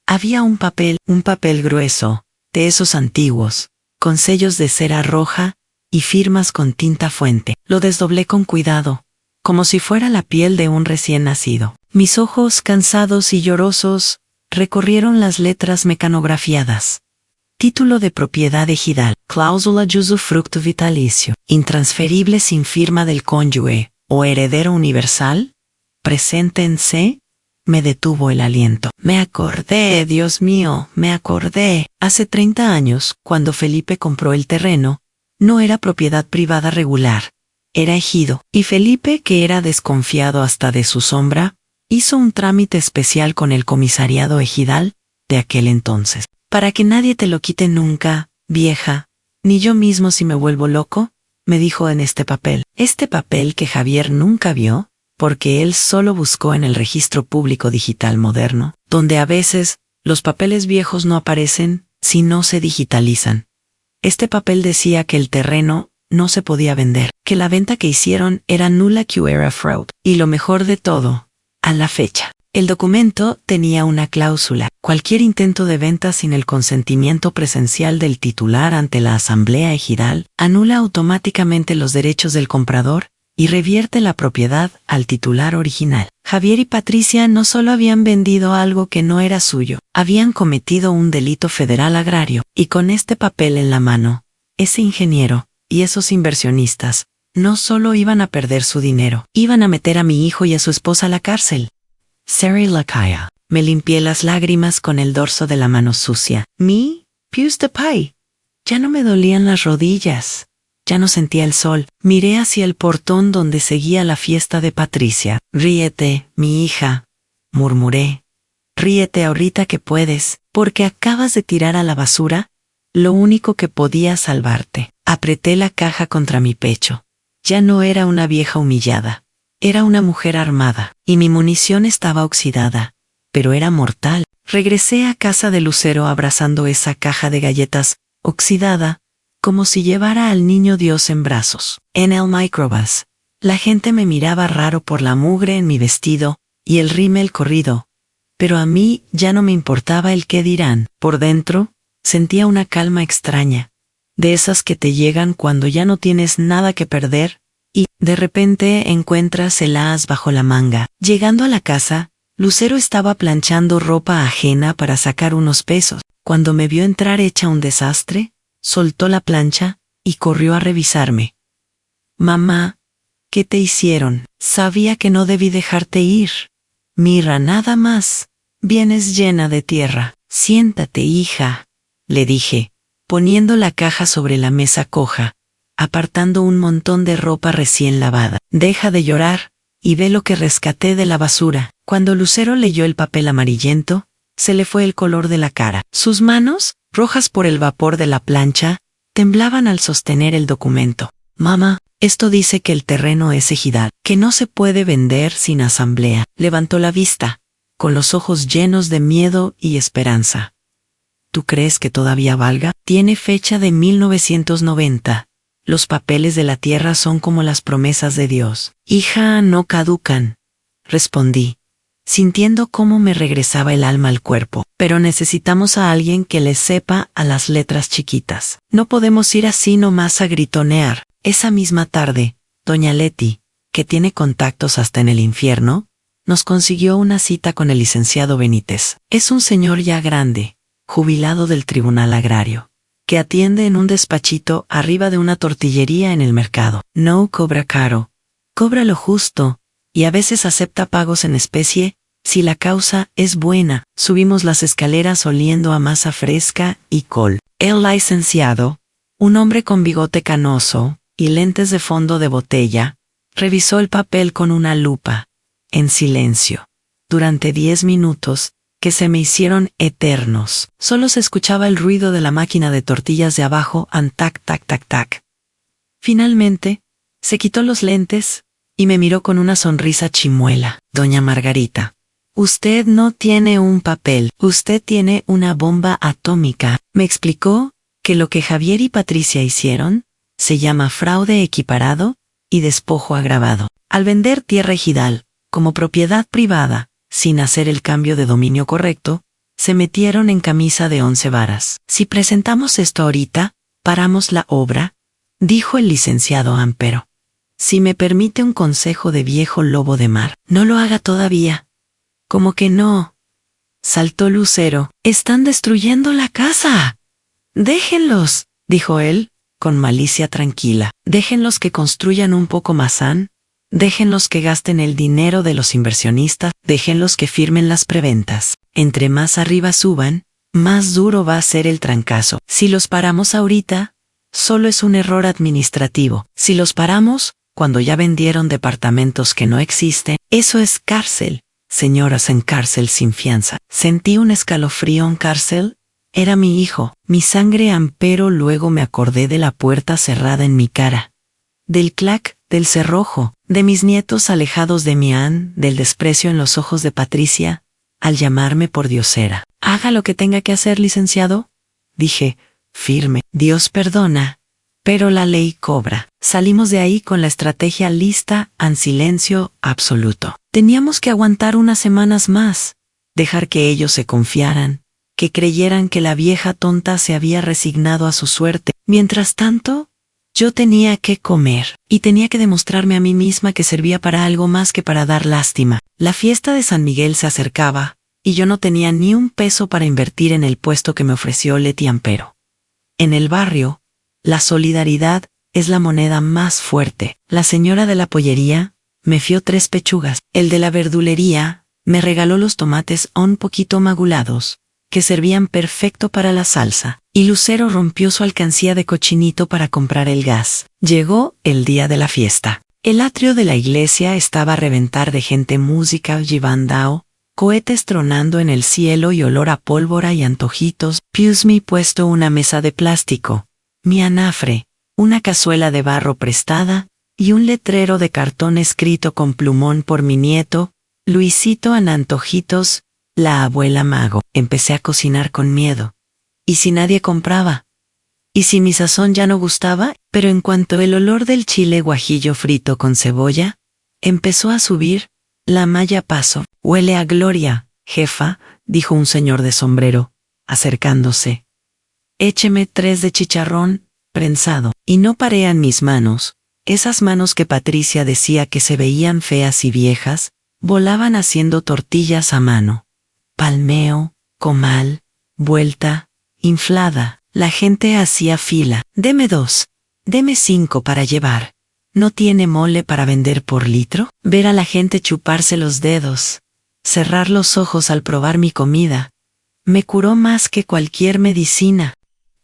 había un papel grueso, de esos antiguos, con sellos de cera roja y firmas con tinta fuente. Lo desdoblé con cuidado, como si fuera la piel de un recién nacido. Mis ojos, cansados y llorosos, recorrieron las letras mecanografiadas. Título de propiedad ejidal, cláusula de usufructo vitalicio, intransferible sin firma del cónyuge o heredero universal, presente en C. Me detuvo el aliento. Me acordé, Dios mío, me acordé. Hace 30 años, cuando Felipe compró el terreno, no era propiedad privada regular, era ejido, y Felipe, que era desconfiado hasta de su sombra, hizo un trámite especial con el comisariado ejidal de aquel entonces. Para que nadie te lo quite nunca, vieja, ni yo mismo si me vuelvo loco, me dijo en este papel que Javier nunca vio, porque él solo buscó en el registro público digital moderno, donde a veces los papeles viejos no aparecen si no se digitalizan. Este papel decía que el terreno no se podía vender, que la venta que hicieron era nula que era fraud, y lo mejor de todo, a la fecha. El documento tenía una cláusula. Cualquier intento de venta sin el consentimiento presencial del titular ante la asamblea ejidal anula automáticamente los derechos del comprador y revierte la propiedad al titular original. Javier y Patricia no solo habían vendido algo que no era suyo, habían cometido un delito federal agrario, y con este papel en la mano, ese ingeniero y esos inversionistas no solo iban a perder su dinero, iban a meter a mi hijo y a su esposa a la cárcel. Seri Lakaya. Me limpié las lágrimas con el dorso de la mano sucia. Pius de pie. Ya no me dolían las rodillas. Ya no sentía el sol. Miré hacia el portón donde seguía la fiesta de Patricia. Ríete, mi hija, murmuré. Ríete ahorita que puedes, porque acabas de tirar a la basura lo único que podía salvarte. Apreté la caja contra mi pecho. Ya no era una vieja humillada. Era una mujer armada, y mi munición estaba oxidada, pero era mortal. Regresé a casa de Lucero abrazando esa caja de galletas, oxidada, como si llevara al niño Dios en brazos. En el microbús, la gente me miraba raro por la mugre en mi vestido y el rímel corrido, pero a mí ya no me importaba el qué dirán. Por dentro, sentía una calma extraña, de esas que te llegan cuando ya no tienes nada que perder, y, de repente, encuentras el as bajo la manga. Llegando a la casa, Lucero estaba planchando ropa ajena para sacar unos pesos. Cuando me vio entrar hecha un desastre, soltó la plancha y corrió a revisarme. Mamá, ¿qué te hicieron? Sabía que no debí dejarte ir. Mira, nada más. vienes llena de tierra. Siéntate, hija, le dije, poniendo la caja sobre la mesa coja, apartando un montón de ropa recién lavada. Deja de llorar, y ve lo que rescaté de la basura. Cuando Lucero leyó el papel amarillento, se le fue el color de la cara. Sus manos, rojas por el vapor de la plancha, temblaban al sostener el documento. Mamá, esto dice que el terreno es ejidal, que no se puede vender sin asamblea. Levantó la vista, con los ojos llenos de miedo y esperanza. ¿Tú crees que todavía valga? Tiene fecha de 1990. Los papeles de la tierra son como las promesas de Dios. Hija, no caducan, respondí, sintiendo cómo me regresaba el alma al cuerpo. Pero necesitamos a alguien que le sepa a las letras chiquitas. No podemos ir así nomás a gritonear. Esa misma tarde, doña Leti, que tiene contactos hasta en el infierno, nos consiguió una cita con el licenciado Benítez. Es un señor ya grande, jubilado del Tribunal Agrario, que atiende en un despachito arriba de una tortillería en el mercado. No cobra caro, cobra lo justo, y a veces acepta pagos en especie, si la causa es buena. Subimos las escaleras oliendo a masa fresca y col. El licenciado, un hombre con bigote canoso y lentes de fondo de botella, revisó el papel con una lupa, en silencio, durante 10 minutos, que se me hicieron eternos. Solo se escuchaba el ruido de la máquina de tortillas de abajo, tac, tac, tac, tac. Finalmente, se quitó los lentes y me miró con una sonrisa chimuela. Doña Margarita, usted no tiene un papel, usted tiene una bomba atómica. Me explicó que lo que Javier y Patricia hicieron se llama fraude equiparado y despojo agravado. Al vender tierra ejidal como propiedad privada, sin hacer el cambio de dominio correcto, se metieron en camisa de 11 varas. Si presentamos esto ahorita, paramos la obra, dijo el licenciado Ampero. Si me permite un consejo de viejo lobo de mar, no lo haga todavía. ¿Cómo que no? Saltó Lucero. Están destruyendo la casa. Déjenlos, dijo él, con malicia tranquila. Déjenlos que construyan un poco más san. Déjenlos que gasten el dinero de los inversionistas, déjenlos que firmen las preventas. Entre más arriba suban, más duro va a ser el trancazo. Si los paramos ahorita, solo es un error administrativo. Si los paramos, cuando ya vendieron departamentos que no existen, eso es cárcel. Señoras en cárcel sin fianza. Sentí un escalofrío en cárcel. Era mi hijo, mi sangre Ampero. Luego me acordé de la puerta cerrada en mi cara, del clac, del cerrojo, de mis nietos alejados de Mian, del desprecio en los ojos de Patricia, al llamarme por diosera. Haga lo que tenga que hacer, licenciado, dije, firme. Dios perdona, pero la ley cobra. Salimos de ahí con la estrategia lista, en silencio absoluto. Teníamos que aguantar unas semanas más, dejar que ellos se confiaran, que creyeran que la vieja tonta se había resignado a su suerte. Mientras tanto, yo tenía que comer, y tenía que demostrarme a mí misma que servía para algo más que para dar lástima. La fiesta de San Miguel se acercaba, y yo no tenía ni un peso para invertir en el puesto que me ofreció Leti Ampero. En el barrio, la solidaridad es la moneda más fuerte. La señora de la pollería me fió 3 pechugas. El de la verdulería me regaló los tomates un poquito magulados, que servían perfecto para la salsa, y Lucero rompió su alcancía de cochinito para comprar el gas. Llegó el día de la fiesta. El atrio de la iglesia estaba a reventar de gente, música, jibandao, cohetes tronando en el cielo y olor a pólvora y antojitos. Piusmi puesto una mesa de plástico, mi anafre, una cazuela de barro prestada, y un letrero de cartón escrito con plumón por mi nieto, Luisito en antojitos, la abuela Mago. Empecé a cocinar con miedo. ¿Y si nadie compraba? ¿Y si mi sazón ya no gustaba? Pero en cuanto el olor del chile guajillo frito con cebolla empezó a subir, la malla pasó. Huele a gloria, jefa, dijo un señor de sombrero, acercándose. Écheme 3 de chicharrón prensado. Y no paré en mis manos. Esas manos que Patricia decía que se veían feas y viejas, volaban haciendo tortillas a mano. Palmeo, comal, vuelta, inflada. La gente hacía fila. Deme 2, deme 5 para llevar. ¿No tiene mole para vender por litro? Ver a la gente chuparse los dedos. Cerrar los ojos al probar mi comida me curó más que cualquier medicina.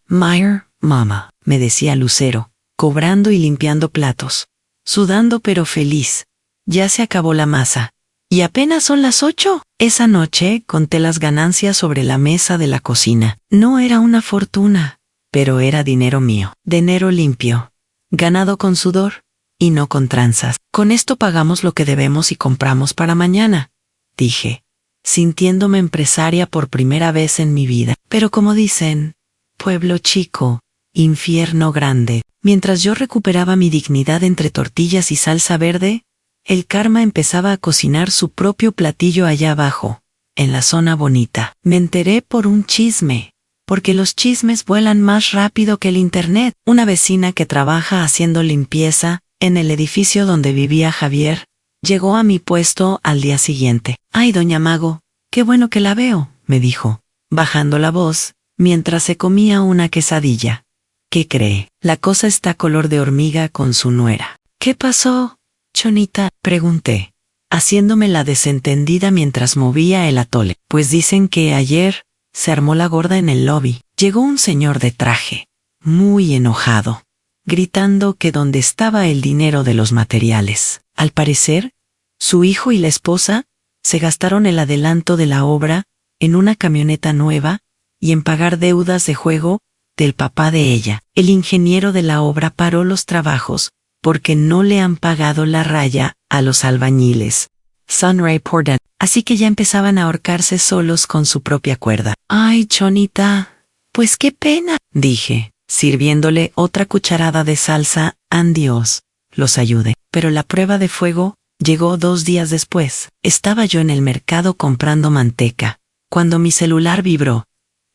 Meyer, mamá, me decía Lucero, cobrando y limpiando platos, sudando pero feliz. Ya se acabó la masa. Y apenas son las 8. Esa noche conté las ganancias sobre la mesa de la cocina. No era una fortuna, pero era dinero mío, dinero limpio, ganado con sudor y no con tranzas. Con esto pagamos lo que debemos y compramos para mañana, dije, sintiéndome empresaria por primera vez en mi vida. Pero como dicen, pueblo chico, infierno grande. Mientras yo recuperaba mi dignidad entre tortillas y salsa verde, el karma empezaba a cocinar su propio platillo allá abajo, en la zona bonita. Me enteré por un chisme, porque los chismes vuelan más rápido que el internet. Una vecina que trabaja haciendo limpieza en el edificio donde vivía Javier, llegó a mi puesto al día siguiente. «Ay, doña Mago, qué bueno que la veo», me dijo, bajando la voz, mientras se comía una quesadilla. «¿Qué cree? La cosa está color de hormiga con su nuera». «¿Qué pasó, Chonita?», pregunté, haciéndome la desentendida mientras movía el atole. «Pues dicen que ayer se armó la gorda en el lobby. Llegó un señor de traje, muy enojado, gritando que dónde estaba el dinero de los materiales. Al parecer, su hijo y la esposa se gastaron el adelanto de la obra en una camioneta nueva y en pagar deudas de juego del papá de ella. El ingeniero de la obra paró los trabajos porque no le han pagado la raya a los albañiles. Sunray Portland. Así que ya empezaban a ahorcarse solos con su propia cuerda. «Ay, Chonita, pues qué pena», dije, sirviéndole otra cucharada de salsa. «An Dios los ayude». Pero la prueba de fuego llegó 2 días después. Estaba yo en el mercado comprando manteca, cuando mi celular vibró.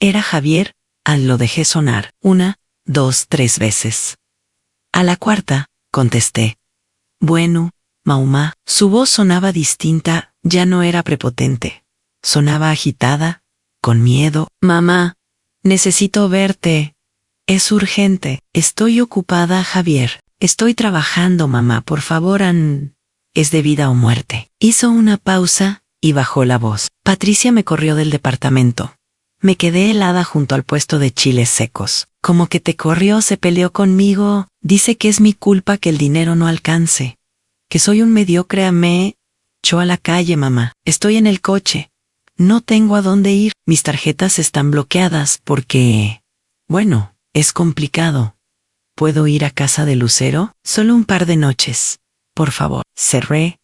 Era Javier. Lo dejé sonar 1, 2, 3 veces. A la cuarta, contesté. «Bueno, Mauma». Su voz sonaba distinta, ya no era prepotente. Sonaba agitada, con miedo. «Mamá, necesito verte. Es urgente». «Estoy ocupada, Javier. Estoy trabajando, mamá, por favor, es de vida o muerte». Hizo una pausa y bajó la voz. Patricia me corrió del departamento. Me quedé helada junto al puesto de chiles secos. «¿Cómo que te corrió? ¿Se peleó conmigo? Dice que es mi culpa que el dinero no alcance. Que soy un mediocre. Me echó a la calle, mamá. Estoy en el coche. No tengo a dónde ir. Mis tarjetas están bloqueadas porque... Bueno, es complicado. ¿Puedo ir a casa de Lucero? Solo un par de noches. Por favor». Cerré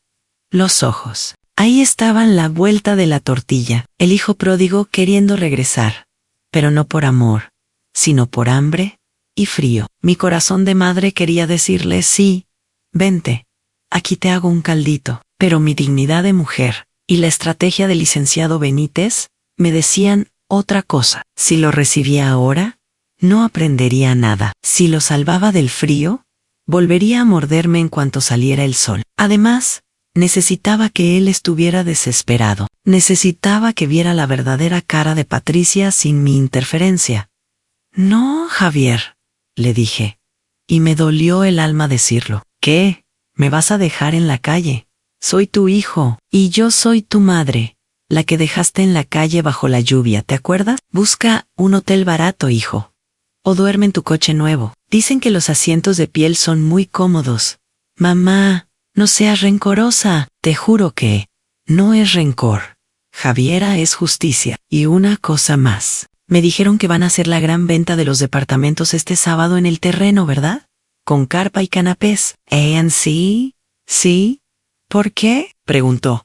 los ojos. Ahí estaban la vuelta de la tortilla, el hijo pródigo queriendo regresar, pero no por amor, sino por hambre y frío. Mi corazón de madre quería decirle: «Sí, vente, aquí te hago un caldito», pero mi dignidad de mujer y la estrategia del licenciado Benítez me decían otra cosa. Si lo recibía ahora, no aprendería nada. Si lo salvaba del frío, volvería a morderme en cuanto saliera el sol. Además, necesitaba que él estuviera desesperado. Necesitaba que viera la verdadera cara de Patricia sin mi interferencia. «No, Javier», le dije, y me dolió el alma decirlo. «¿Qué? ¿Me vas a dejar en la calle? Soy tu hijo, y yo soy tu madre, la que dejaste en la calle bajo la lluvia, ¿te acuerdas? Busca un hotel barato, hijo. O duerme en tu coche nuevo. Dicen que los asientos de piel son muy cómodos». «Mamá, no seas rencorosa». «Te juro que no es rencor. Javiera, es justicia». Y una cosa más. Me dijeron que van a hacer la gran venta de los departamentos este sábado en el terreno, ¿verdad? Con carpa y canapés. Sí? ¿Sí? ¿Por qué?», preguntó,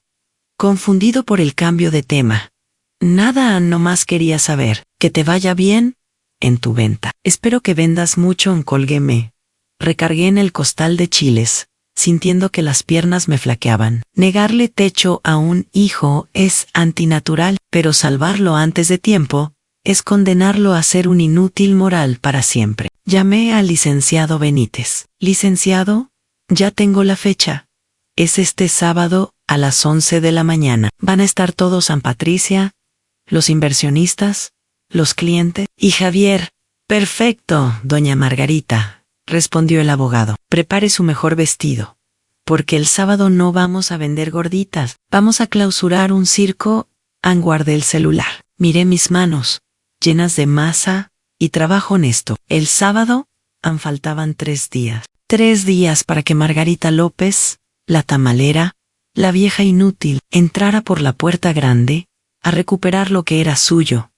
confundido por el cambio de tema. «Nada, nomás quería saber. Que te vaya bien en tu venta. Espero que vendas mucho en Colgueme». Recargué en el costal de chiles, sintiendo que las piernas me flaqueaban. Negarle techo a un hijo es antinatural, pero salvarlo antes de tiempo es condenarlo a ser un inútil moral para siempre. Llamé al licenciado Benítez. «Licenciado, ya tengo la fecha. Es este sábado a las 11 de la mañana. Van a estar todos San Patricia, los inversionistas, los clientes y Javier». «Perfecto, doña Margarita», respondió el abogado. «Prepare su mejor vestido. porque el sábado no vamos a vender gorditas, vamos a clausurar un circo. Guardé el celular. Miré mis manos, llenas de masa y trabajo honesto. El sábado, faltaban 3 días. 3 días para que Margarita López, la tamalera, la vieja inútil, entrara por la puerta grande a recuperar lo que era suyo.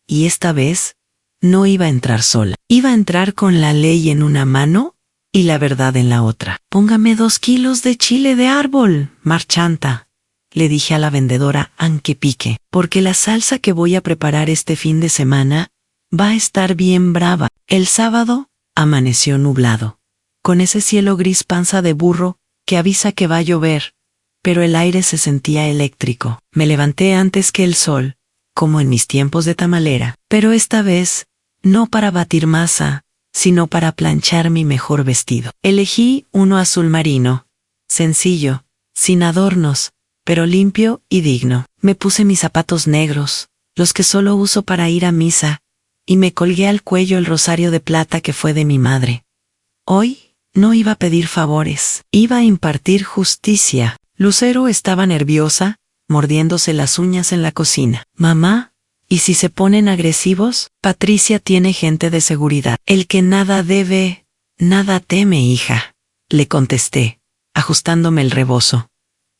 Y esta vez, no iba a entrar sola. Iba a entrar con la ley en una mano y la verdad en la otra. Póngame 2 kilos de chile de árbol, marchanta, le dije a la vendedora aunque pique, porque la salsa que voy a preparar este fin de semana va a estar bien brava. El sábado amaneció nublado, con ese cielo gris panza de burro que avisa que va a llover, pero el aire se sentía eléctrico. Me levanté antes que el sol, como en mis tiempos de tamalera, pero esta vez no para batir masa, sino para planchar mi mejor vestido. Elegí uno azul marino, sencillo, sin adornos, pero limpio y digno. Me puse mis zapatos negros, los que solo uso para ir a misa, y me colgué al cuello el rosario de plata que fue de mi madre. Hoy no iba a pedir favores, iba a impartir justicia. Lucero estaba nerviosa, mordiéndose las uñas en la cocina. Mamá, ¿y si se ponen agresivos? Patricia tiene gente de seguridad. El que nada debe, nada teme, hija, le contesté, ajustándome el rebozo.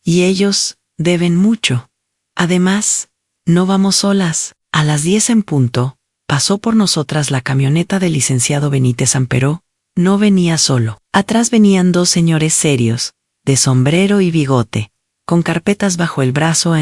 Y ellos deben mucho. Además, no vamos solas. A las 10 en punto, pasó por nosotras la camioneta del licenciado Benítez Amperó. No venía solo. Atrás venían 2 señores serios, de sombrero y bigote, con carpetas bajo el brazo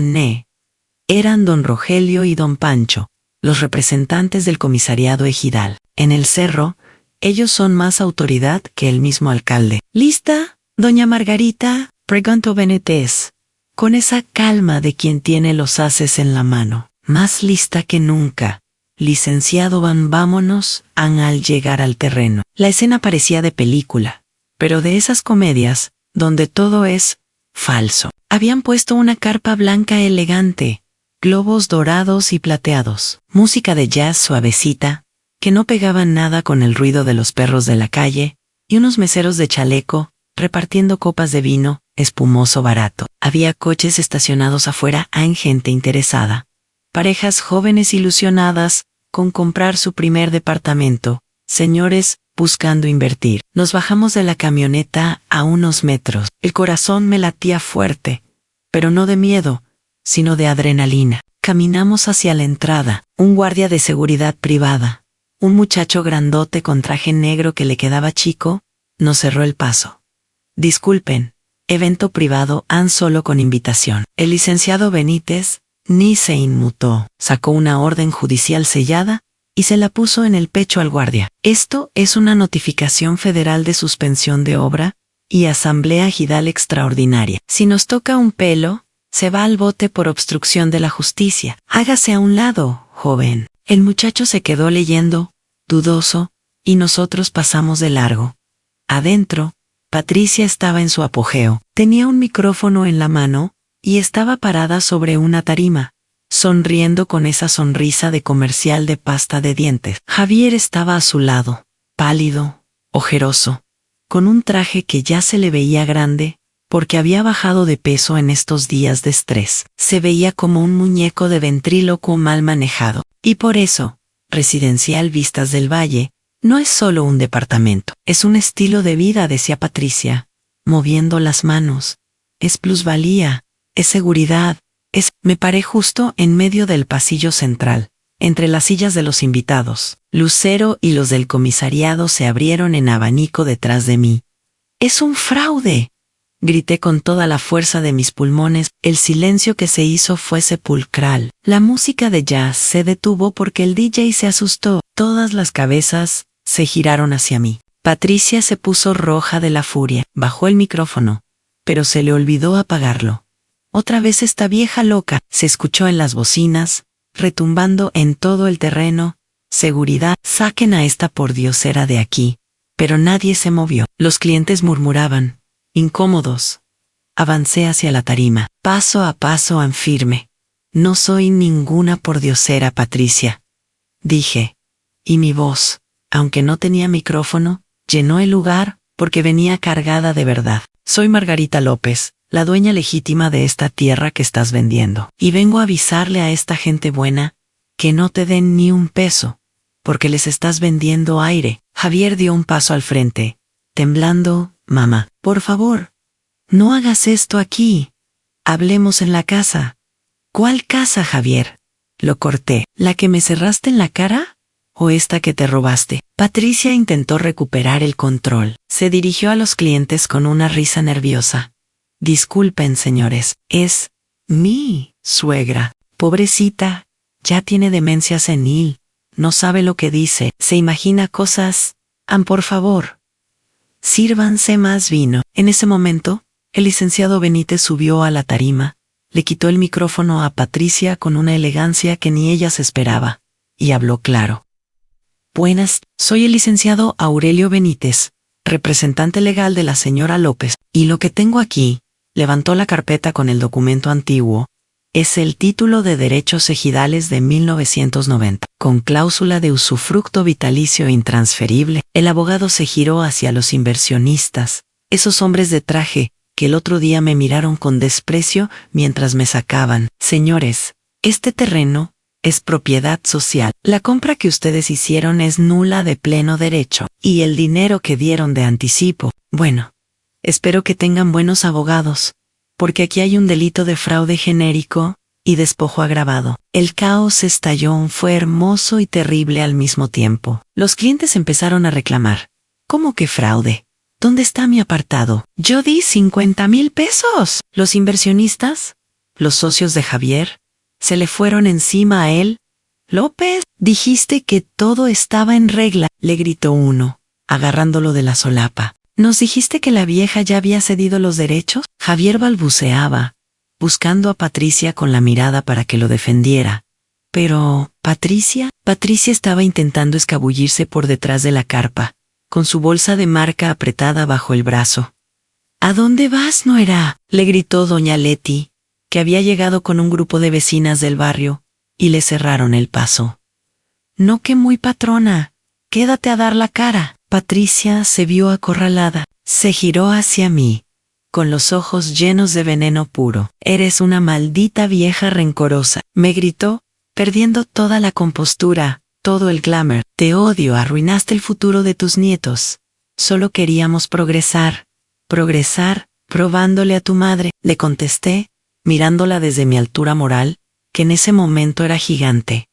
Eran don Rogelio y don Pancho, los representantes del comisariado ejidal. En el cerro, ellos son más autoridad que el mismo alcalde. ¿Lista, doña Margarita?, preguntó Benítez, con esa calma de quien tiene los haces en la mano. Más lista que nunca. Licenciado vámonos, al llegar al terreno. La escena parecía de película, pero de esas comedias, donde todo es falso. Habían puesto una carpa blanca elegante, globos dorados y plateados, música de jazz suavecita, que no pegaba nada con el ruido de los perros de la calle, y unos meseros de chaleco, repartiendo copas de vino, espumoso barato. Había coches estacionados afuera, gente interesada. Parejas jóvenes ilusionadas, con comprar su primer departamento, señores buscando invertir. Nos bajamos de la camioneta a unos metros. El corazón me latía fuerte, pero no de miedo, sino de adrenalina. Caminamos hacia la entrada. Un guardia de seguridad privada, un muchacho grandote con traje negro que le quedaba chico, nos cerró el paso. Disculpen, evento privado, solo con invitación. El licenciado Benítez ni se inmutó. Sacó una orden judicial sellada y se la puso en el pecho al guardia. Esto es una notificación federal de suspensión de obra y asamblea ejidal extraordinaria. Si nos toca un pelo, se va al bote por obstrucción de la justicia. Hágase a un lado, joven. El muchacho se quedó leyendo, dudoso, y nosotros pasamos de largo. Adentro, Patricia estaba en su apogeo. Tenía un micrófono en la mano y estaba parada sobre una tarima, sonriendo con esa sonrisa de comercial de pasta de dientes. Javier estaba a su lado, pálido, ojeroso, con un traje que ya se le veía grande, porque había bajado de peso en estos días de estrés. Se veía como un muñeco de ventrílocuo mal manejado. Y por eso, Residencial Vistas del Valle no es solo un departamento, es un estilo de vida, decía Patricia, moviendo las manos. Es plusvalía, es seguridad, Me paré justo en medio del pasillo central, entre las sillas de los invitados. Lucero y los del comisariado se abrieron en abanico detrás de mí. ¡Es un fraude!, grité con toda la fuerza de mis pulmones. El silencio que se hizo fue sepulcral. La música de jazz se detuvo porque el DJ se asustó. Todas las cabezas se giraron hacia mí. Patricia se puso roja de la furia. Bajó el micrófono, pero se le olvidó apagarlo. Otra vez esta vieja loca, se escuchó en las bocinas, retumbando en todo el terreno. Seguridad, saquen a esta pordiosera de aquí. Pero nadie se movió. Los clientes murmuraban, incómodos. Avancé hacia la tarima, paso a paso firme. No soy ninguna pordiosera, Patricia, dije. Y mi voz, aunque no tenía micrófono, llenó el lugar porque venía cargada de verdad. Soy Margarita López, la dueña legítima de esta tierra que estás vendiendo. Y vengo a avisarle a esta gente buena que no te den ni un peso, porque les estás vendiendo aire. Javier dio un paso al frente, temblando. Mamá, por favor, no hagas esto aquí. Hablemos en la casa. ¿Cuál casa, Javier? Lo corté. ¿La que me cerraste en la cara? ¿O esta que te robaste? Patricia intentó recuperar el control. Se dirigió a los clientes con una risa nerviosa. Disculpen, señores, es mi suegra. Pobrecita, ya tiene demencia senil. No sabe lo que dice, se imagina cosas. Por favor, sírvanse más vino. En ese momento, el licenciado Benítez subió a la tarima, le quitó el micrófono a Patricia con una elegancia que ni ella se esperaba, y habló claro. Buenas, soy el licenciado Aurelio Benítez, representante legal de la señora López, y lo que tengo aquí, levantó la carpeta con el documento antiguo, es el título de derechos ejidales de 1990, con cláusula de usufructo vitalicio intransferible. El abogado se giró hacia los inversionistas, esos hombres de traje, que el otro día me miraron con desprecio mientras me sacaban. Señores, este terreno es propiedad social. La compra que ustedes hicieron es nula de pleno derecho, y el dinero que dieron de anticipo, bueno, espero que tengan buenos abogados, porque aquí hay un delito de fraude genérico y despojo agravado. El caos estalló, fue hermoso y terrible al mismo tiempo. Los clientes empezaron a reclamar. ¿Cómo que fraude? ¿Dónde está mi apartado? Yo di 50,000 pesos. Los inversionistas, los socios de Javier, se le fueron encima a él. López, dijiste que todo estaba en regla, le gritó uno, agarrándolo de la solapa. ¿Nos dijiste que la vieja ya había cedido los derechos? Javier balbuceaba, buscando a Patricia con la mirada para que lo defendiera. Pero, ¿Patricia? Patricia estaba intentando escabullirse por detrás de la carpa, con su bolsa de marca apretada bajo el brazo. ¿A dónde vas, nuera?, le gritó doña Leti, que había llegado con un grupo de vecinas del barrio, y le cerraron el paso. No, que muy patrona, quédate a dar la cara. Patricia se vio acorralada, se giró hacia mí, con los ojos llenos de veneno puro. Eres una maldita vieja rencorosa, me gritó, perdiendo toda la compostura, todo el glamour. Te odio, arruinaste el futuro de tus nietos. Solo queríamos progresar, probándole a tu madre, le contesté, mirándola desde mi altura moral, que en ese momento era gigante.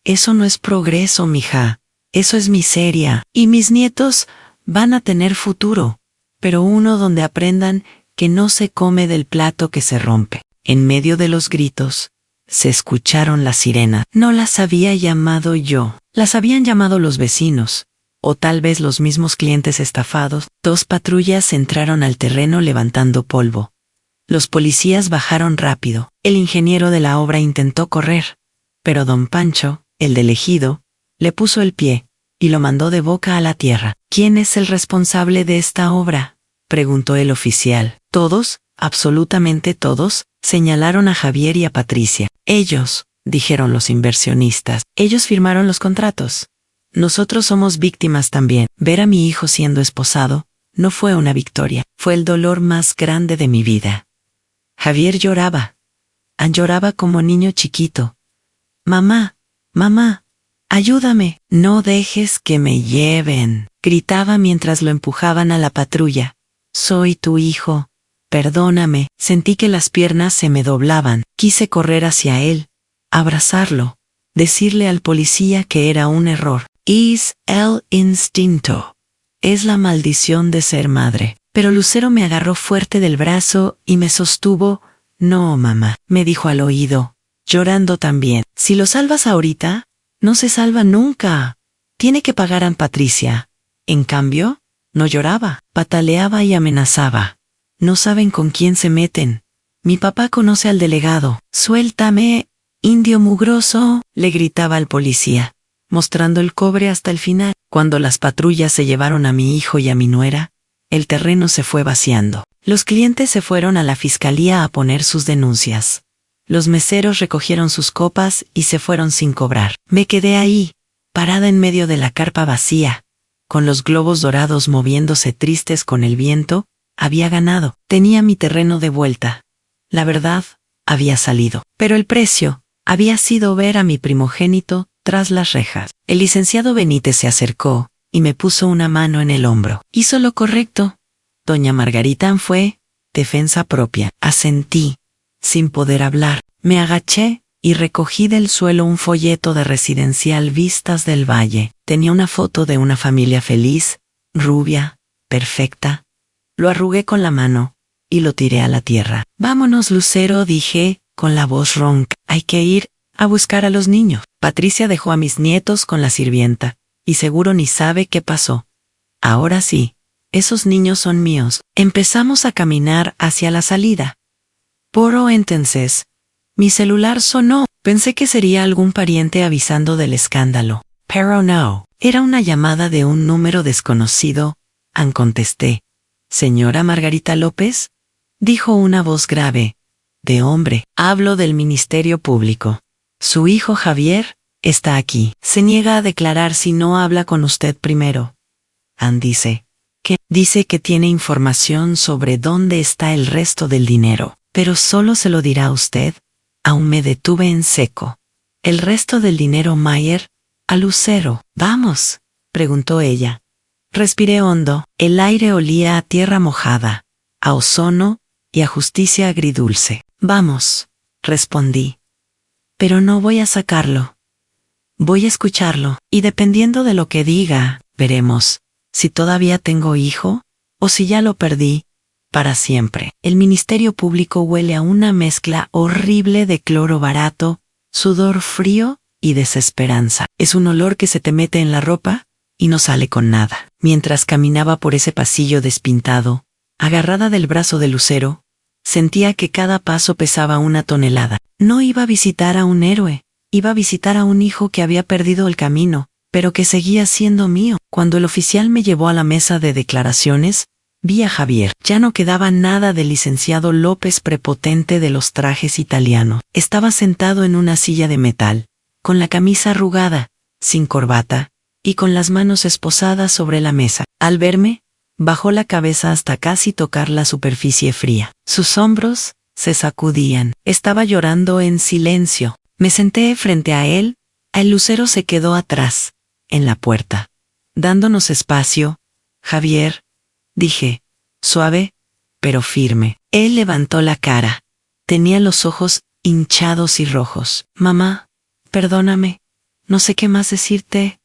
Eso no es progreso, mija. Eso es miseria, y mis nietos van a tener futuro, pero uno donde aprendan que no se come del plato que se rompe. En medio de los gritos, se escucharon las sirenas. No las había llamado yo, las habían llamado los vecinos, o tal vez los mismos clientes estafados. 2 patrullas entraron al terreno levantando polvo. Los policías bajaron rápido. El ingeniero de la obra intentó correr, pero don Pancho, el del ejido, le puso el pie, y lo mandó de boca a la tierra. ¿Quién es el responsable de esta obra?, preguntó el oficial. Todos, absolutamente todos, señalaron a Javier y a Patricia. Ellos, dijeron los inversionistas, ellos firmaron los contratos. Nosotros somos víctimas también. Ver a mi hijo siendo esposado, no fue una victoria, fue el dolor más grande de mi vida. Javier lloraba. Lloraba como niño chiquito. Mamá, mamá, ayúdame, no dejes que me lleven, gritaba mientras lo empujaban a la patrulla. Soy tu hijo, perdóname. Sentí que las piernas se me doblaban. Quise correr hacia él, abrazarlo, decirle al policía que era un error. Es el instinto. Es la maldición de ser madre. Pero Lucero me agarró fuerte del brazo y me sostuvo. No, mamá, me dijo al oído, llorando también. Si lo salvas ahorita, no se salva nunca. Tiene que pagar a Patricia. En cambio, no lloraba, pataleaba y amenazaba. No saben con quién se meten. Mi papá conoce al delegado. Suéltame, indio mugroso, le gritaba al policía, mostrando el cobre hasta el final. Cuando las patrullas se llevaron a mi hijo y a mi nuera, el terreno se fue vaciando. Los clientes se fueron a la fiscalía a poner sus denuncias. Los meseros recogieron sus copas y se fueron sin cobrar. Me quedé ahí, parada en medio de la carpa vacía, con los globos dorados moviéndose tristes con el viento, Había ganado. Tenía mi terreno de vuelta. La verdad, había salido. Pero el precio había sido ver a mi primogénito tras las rejas. El licenciado Benítez se acercó y me puso una mano en el hombro. Hizo lo correcto. Doña Margarita fue defensa propia. Asentí, sin poder hablar. Me agaché y recogí del suelo un folleto de Residencial Vistas del Valle. Tenía una foto de una familia feliz, rubia, perfecta. Lo arrugué con la mano y lo tiré a la tierra. Vámonos, Lucero, dije, con la voz ronca. Hay que ir a buscar a los niños. Patricia dejó a mis nietos con la sirvienta, y seguro ni sabe qué pasó. Ahora sí, esos niños son míos. Empezamos a caminar hacia la salida. Por entonces, mi celular sonó. Pensé que sería algún pariente avisando del escándalo. Pero no. Era una llamada de un número desconocido. Contesté. ¿Señora Margarita López? Dijo una voz grave. De hombre. Hablo del Ministerio Público. Su hijo Javier está aquí. Se niega a declarar si no habla con usted primero. Dice que tiene información sobre dónde está el resto del dinero, pero solo se lo dirá a usted. Aún me detuve en seco. El resto del dinero, Mayer, a Lucero. ¿Vamos?, preguntó ella. Respiré hondo. El aire olía a tierra mojada, a ozono y a justicia agridulce. Vamos, respondí. Pero no voy a sacarlo. Voy a escucharlo, y dependiendo de lo que diga, veremos si todavía tengo hijo o si ya lo perdí para siempre. El Ministerio Público huele a una mezcla horrible de cloro barato, sudor frío y desesperanza. Es un olor que se te mete en la ropa y no sale con nada. Mientras caminaba por ese pasillo despintado, agarrada del brazo de Lucero, sentía que cada paso pesaba una tonelada. No iba a visitar a un héroe, iba a visitar a un hijo que había perdido el camino, pero que seguía siendo mío. Cuando el oficial me llevó a la mesa de declaraciones, vi a Javier. Ya no quedaba nada del licenciado López prepotente de los trajes italianos. Estaba sentado en una silla de metal, con la camisa arrugada, sin corbata, y con las manos esposadas sobre la mesa. Al verme, bajó la cabeza hasta casi tocar la superficie fría. Sus hombros se sacudían. Estaba llorando en silencio. Me senté frente a él. El lucero se quedó atrás, en la puerta, dándonos espacio. Javier, dije, suave, pero firme. Él levantó la cara. Tenía los ojos hinchados y rojos. Mamá, perdóname. No sé qué más decirte.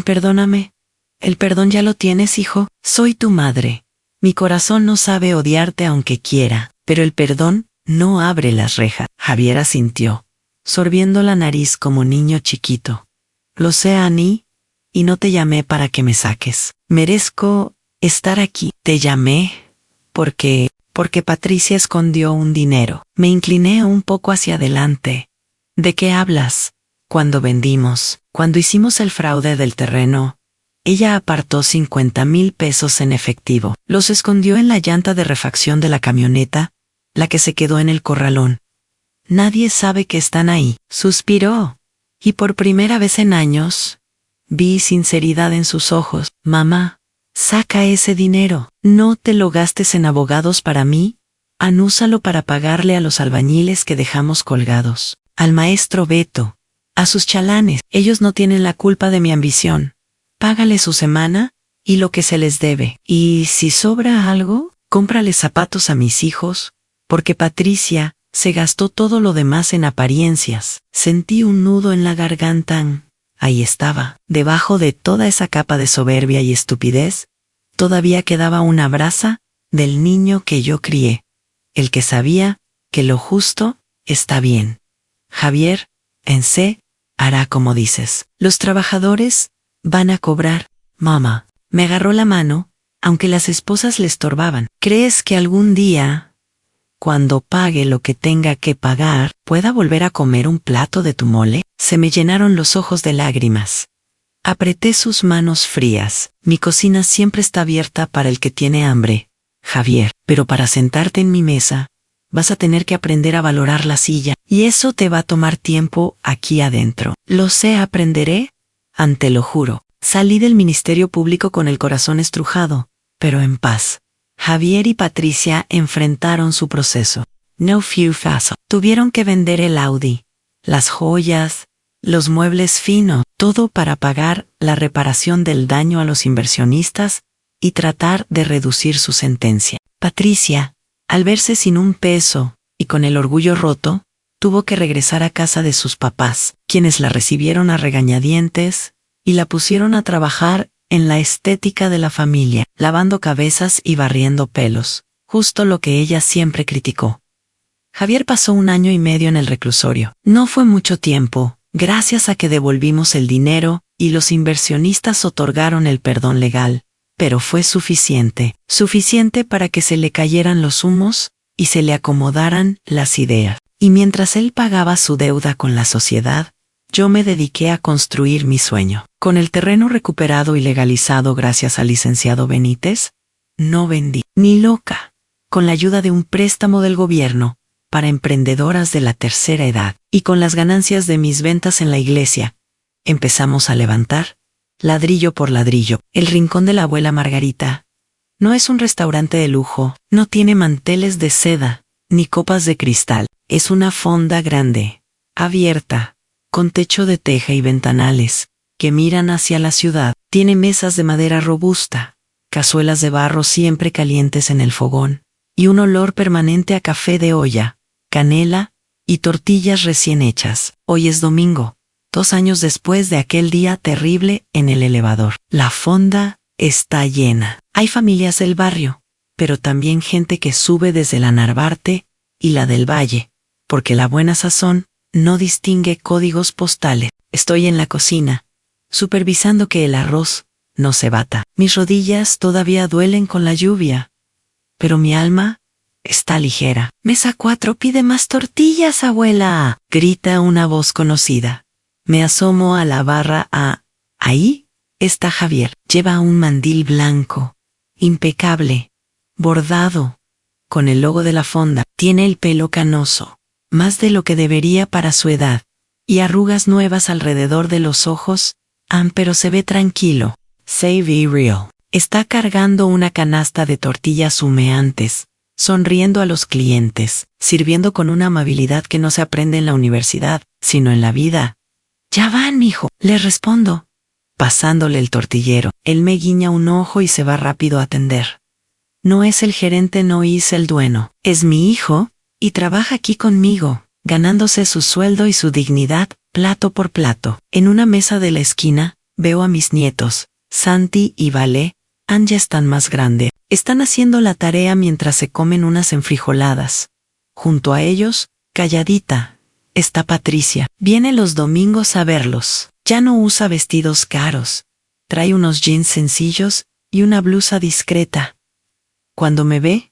Perdóname. El perdón ya lo tienes, hijo. Soy tu madre. Mi corazón no sabe odiarte aunque quiera, pero el perdón no abre las rejas. Javier asintió, sorbiendo la nariz como niño chiquito. Lo sé, Annie, y no te llamé para que me saques. Merezco estar aquí. Te llamé porque Patricia escondió un dinero. Me incliné un poco hacia adelante. ¿De qué hablas? Cuando hicimos el fraude del terreno, ella apartó 50,000 pesos en efectivo. Los escondió en la llanta de refacción de la camioneta, la que se quedó en el corralón. Nadie sabe que están ahí. Suspiró, y por primera vez en años, vi sinceridad en sus ojos. Mamá, saca ese dinero. No te lo gastes en abogados para mí. Úsalo para pagarle a los albañiles que dejamos colgados, al maestro Beto, a sus chalanes. Ellos no tienen la culpa de mi ambición. Págale su semana y lo que se les debe. Y si sobra algo, cómprale zapatos a mis hijos, porque Patricia se gastó todo lo demás en apariencias. Sentí un nudo en la garganta. Ahí estaba, debajo de toda esa capa de soberbia y estupidez, todavía quedaba una brasa del niño que yo crié, el que sabía que lo justo está bien. Javier, hará como dices. Los trabajadores van a cobrar. Mamá, me agarró la mano, aunque las esposas le estorbaban. ¿Crees que algún día, cuando pague lo que tenga que pagar, pueda volver a comer un plato de tu mole? Se me llenaron los ojos de lágrimas. Apreté sus manos frías. Mi cocina siempre está abierta para el que tiene hambre, Javier, pero para sentarte en mi mesa, vas a tener que aprender a valorar la silla, y eso te va a tomar tiempo aquí adentro. Lo sé, aprenderé. Te lo juro. Salí del Ministerio Público con el corazón estrujado, pero en paz. Javier y Patricia enfrentaron su proceso. No fue fácil. Tuvieron que vender el Audi, las joyas, los muebles finos, todo para pagar la reparación del daño a los inversionistas y tratar de reducir su sentencia. Patricia, al verse sin un peso y con el orgullo roto, tuvo que regresar a casa de sus papás, quienes la recibieron a regañadientes y la pusieron a trabajar en la estética de la familia, lavando cabezas y barriendo pelos, justo lo que ella siempre criticó. Javier pasó 1 año y medio en el reclusorio. No fue mucho tiempo, gracias a que devolvimos el dinero y los inversionistas otorgaron el perdón legal, pero fue suficiente para que se le cayeran los humos y se le acomodaran las ideas. Y mientras él pagaba su deuda con la sociedad, yo me dediqué a construir mi sueño. Con el terreno recuperado y legalizado gracias al licenciado Benítez, no vendí, ni loca, con la ayuda de un préstamo del gobierno para emprendedoras de la tercera edad, y con las ganancias de mis ventas en la iglesia, empezamos a levantar, ladrillo por ladrillo, el rincón de la abuela Margarita. No es un restaurante de lujo, no tiene manteles de seda, ni copas de cristal, es una fonda grande, abierta, con techo de teja y ventanales, que miran hacia la ciudad. Tiene mesas de madera robusta, cazuelas de barro siempre calientes en el fogón, y un olor permanente a café de olla, canela y tortillas recién hechas. Hoy es domingo, 2 años después de aquel día terrible en el elevador. La fonda está llena. Hay familias del barrio, pero también gente que sube desde la Narvarte y la del Valle, porque la buena sazón no distingue códigos postales. Estoy en la cocina, supervisando que el arroz no se bata. Mis rodillas todavía duelen con la lluvia, pero mi alma está ligera. Mesa 4 pide más tortillas, abuela, grita una voz conocida. Me asomo a la barra ahí está Javier. Lleva un mandil blanco, impecable, bordado, con el logo de la fonda. Tiene el pelo canoso, más de lo que debería para su edad, y arrugas nuevas alrededor de los ojos, pero se ve tranquilo. Say be real. Está cargando una canasta de tortillas humeantes, sonriendo a los clientes, sirviendo con una amabilidad que no se aprende en la universidad, sino en la vida. Ya van, mijo, le respondo, pasándole el tortillero. Él me guiña un ojo y se va rápido a atender. No es el gerente, no es el dueño, es mi hijo, y trabaja aquí conmigo, ganándose su sueldo y su dignidad, plato por plato. En una mesa de la esquina, veo a mis nietos, Santi y Vale. Ya están más grandes. Están haciendo la tarea mientras se comen unas enfrijoladas. Junto a ellos, calladita, está Patricia. Viene los domingos a verlos. Ya no usa vestidos caros. Trae unos jeans sencillos y una blusa discreta. Cuando me ve,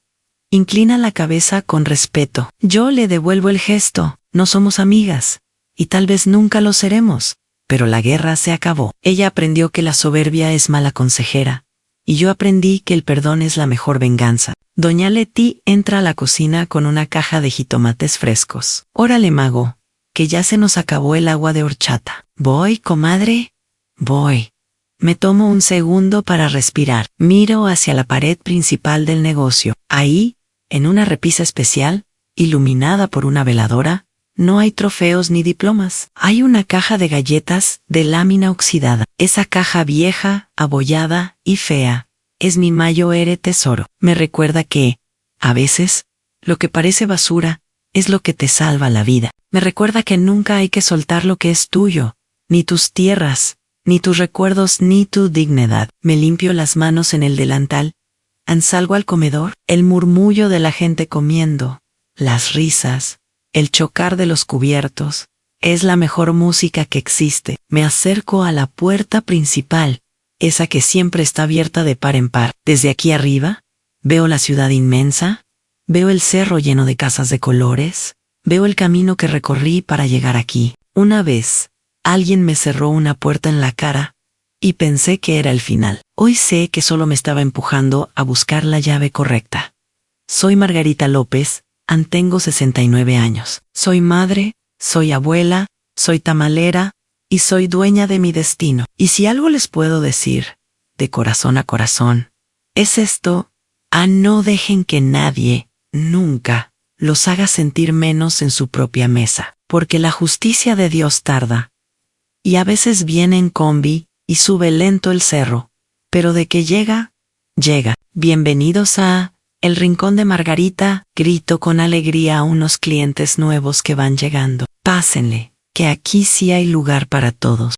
inclina la cabeza con respeto. Yo le devuelvo el gesto. No somos amigas, y tal vez nunca lo seremos, pero la guerra se acabó. Ella aprendió que la soberbia es mala consejera, y yo aprendí que el perdón es la mejor venganza. Doña Leti entra a la cocina con una caja de jitomates frescos. Órale, mago, que ya se nos acabó el agua de horchata. Voy, comadre, voy. Me tomo un segundo para respirar. Miro hacia la pared principal del negocio. Ahí, en una repisa especial, iluminada por una veladora, no hay trofeos ni diplomas. Hay una caja de galletas de lámina oxidada. Esa caja vieja, abollada y fea, es mi mayor tesoro. Me recuerda que, a veces, lo que parece basura es lo que te salva la vida. Me recuerda que nunca hay que soltar lo que es tuyo, ni tus tierras, ni tus recuerdos, ni tu dignidad. Me limpio las manos en el delantal. Salgo al comedor, el murmullo de la gente comiendo, las risas, el chocar de los cubiertos, es la mejor música que existe. Me acerco a la puerta principal, esa que siempre está abierta de par en par. Desde aquí arriba, veo la ciudad inmensa, veo el cerro lleno de casas de colores, veo el camino que recorrí para llegar aquí. Una vez, alguien me cerró una puerta en la cara, y pensé que era el final. Hoy sé que solo me estaba empujando a buscar la llave correcta. Soy Margarita López, tengo 69 años. Soy madre, soy abuela, soy tamalera, y soy dueña de mi destino. Y si algo les puedo decir, de corazón a corazón, es esto: No dejen que nadie, nunca, los haga sentir menos en su propia mesa, porque la justicia de Dios tarda. Y a veces viene en combi y sube lento el cerro, pero de que llega, llega. Bienvenidos a El Rincón de Margarita, grito con alegría a unos clientes nuevos que van llegando. Pásenle, que aquí sí hay lugar para todos.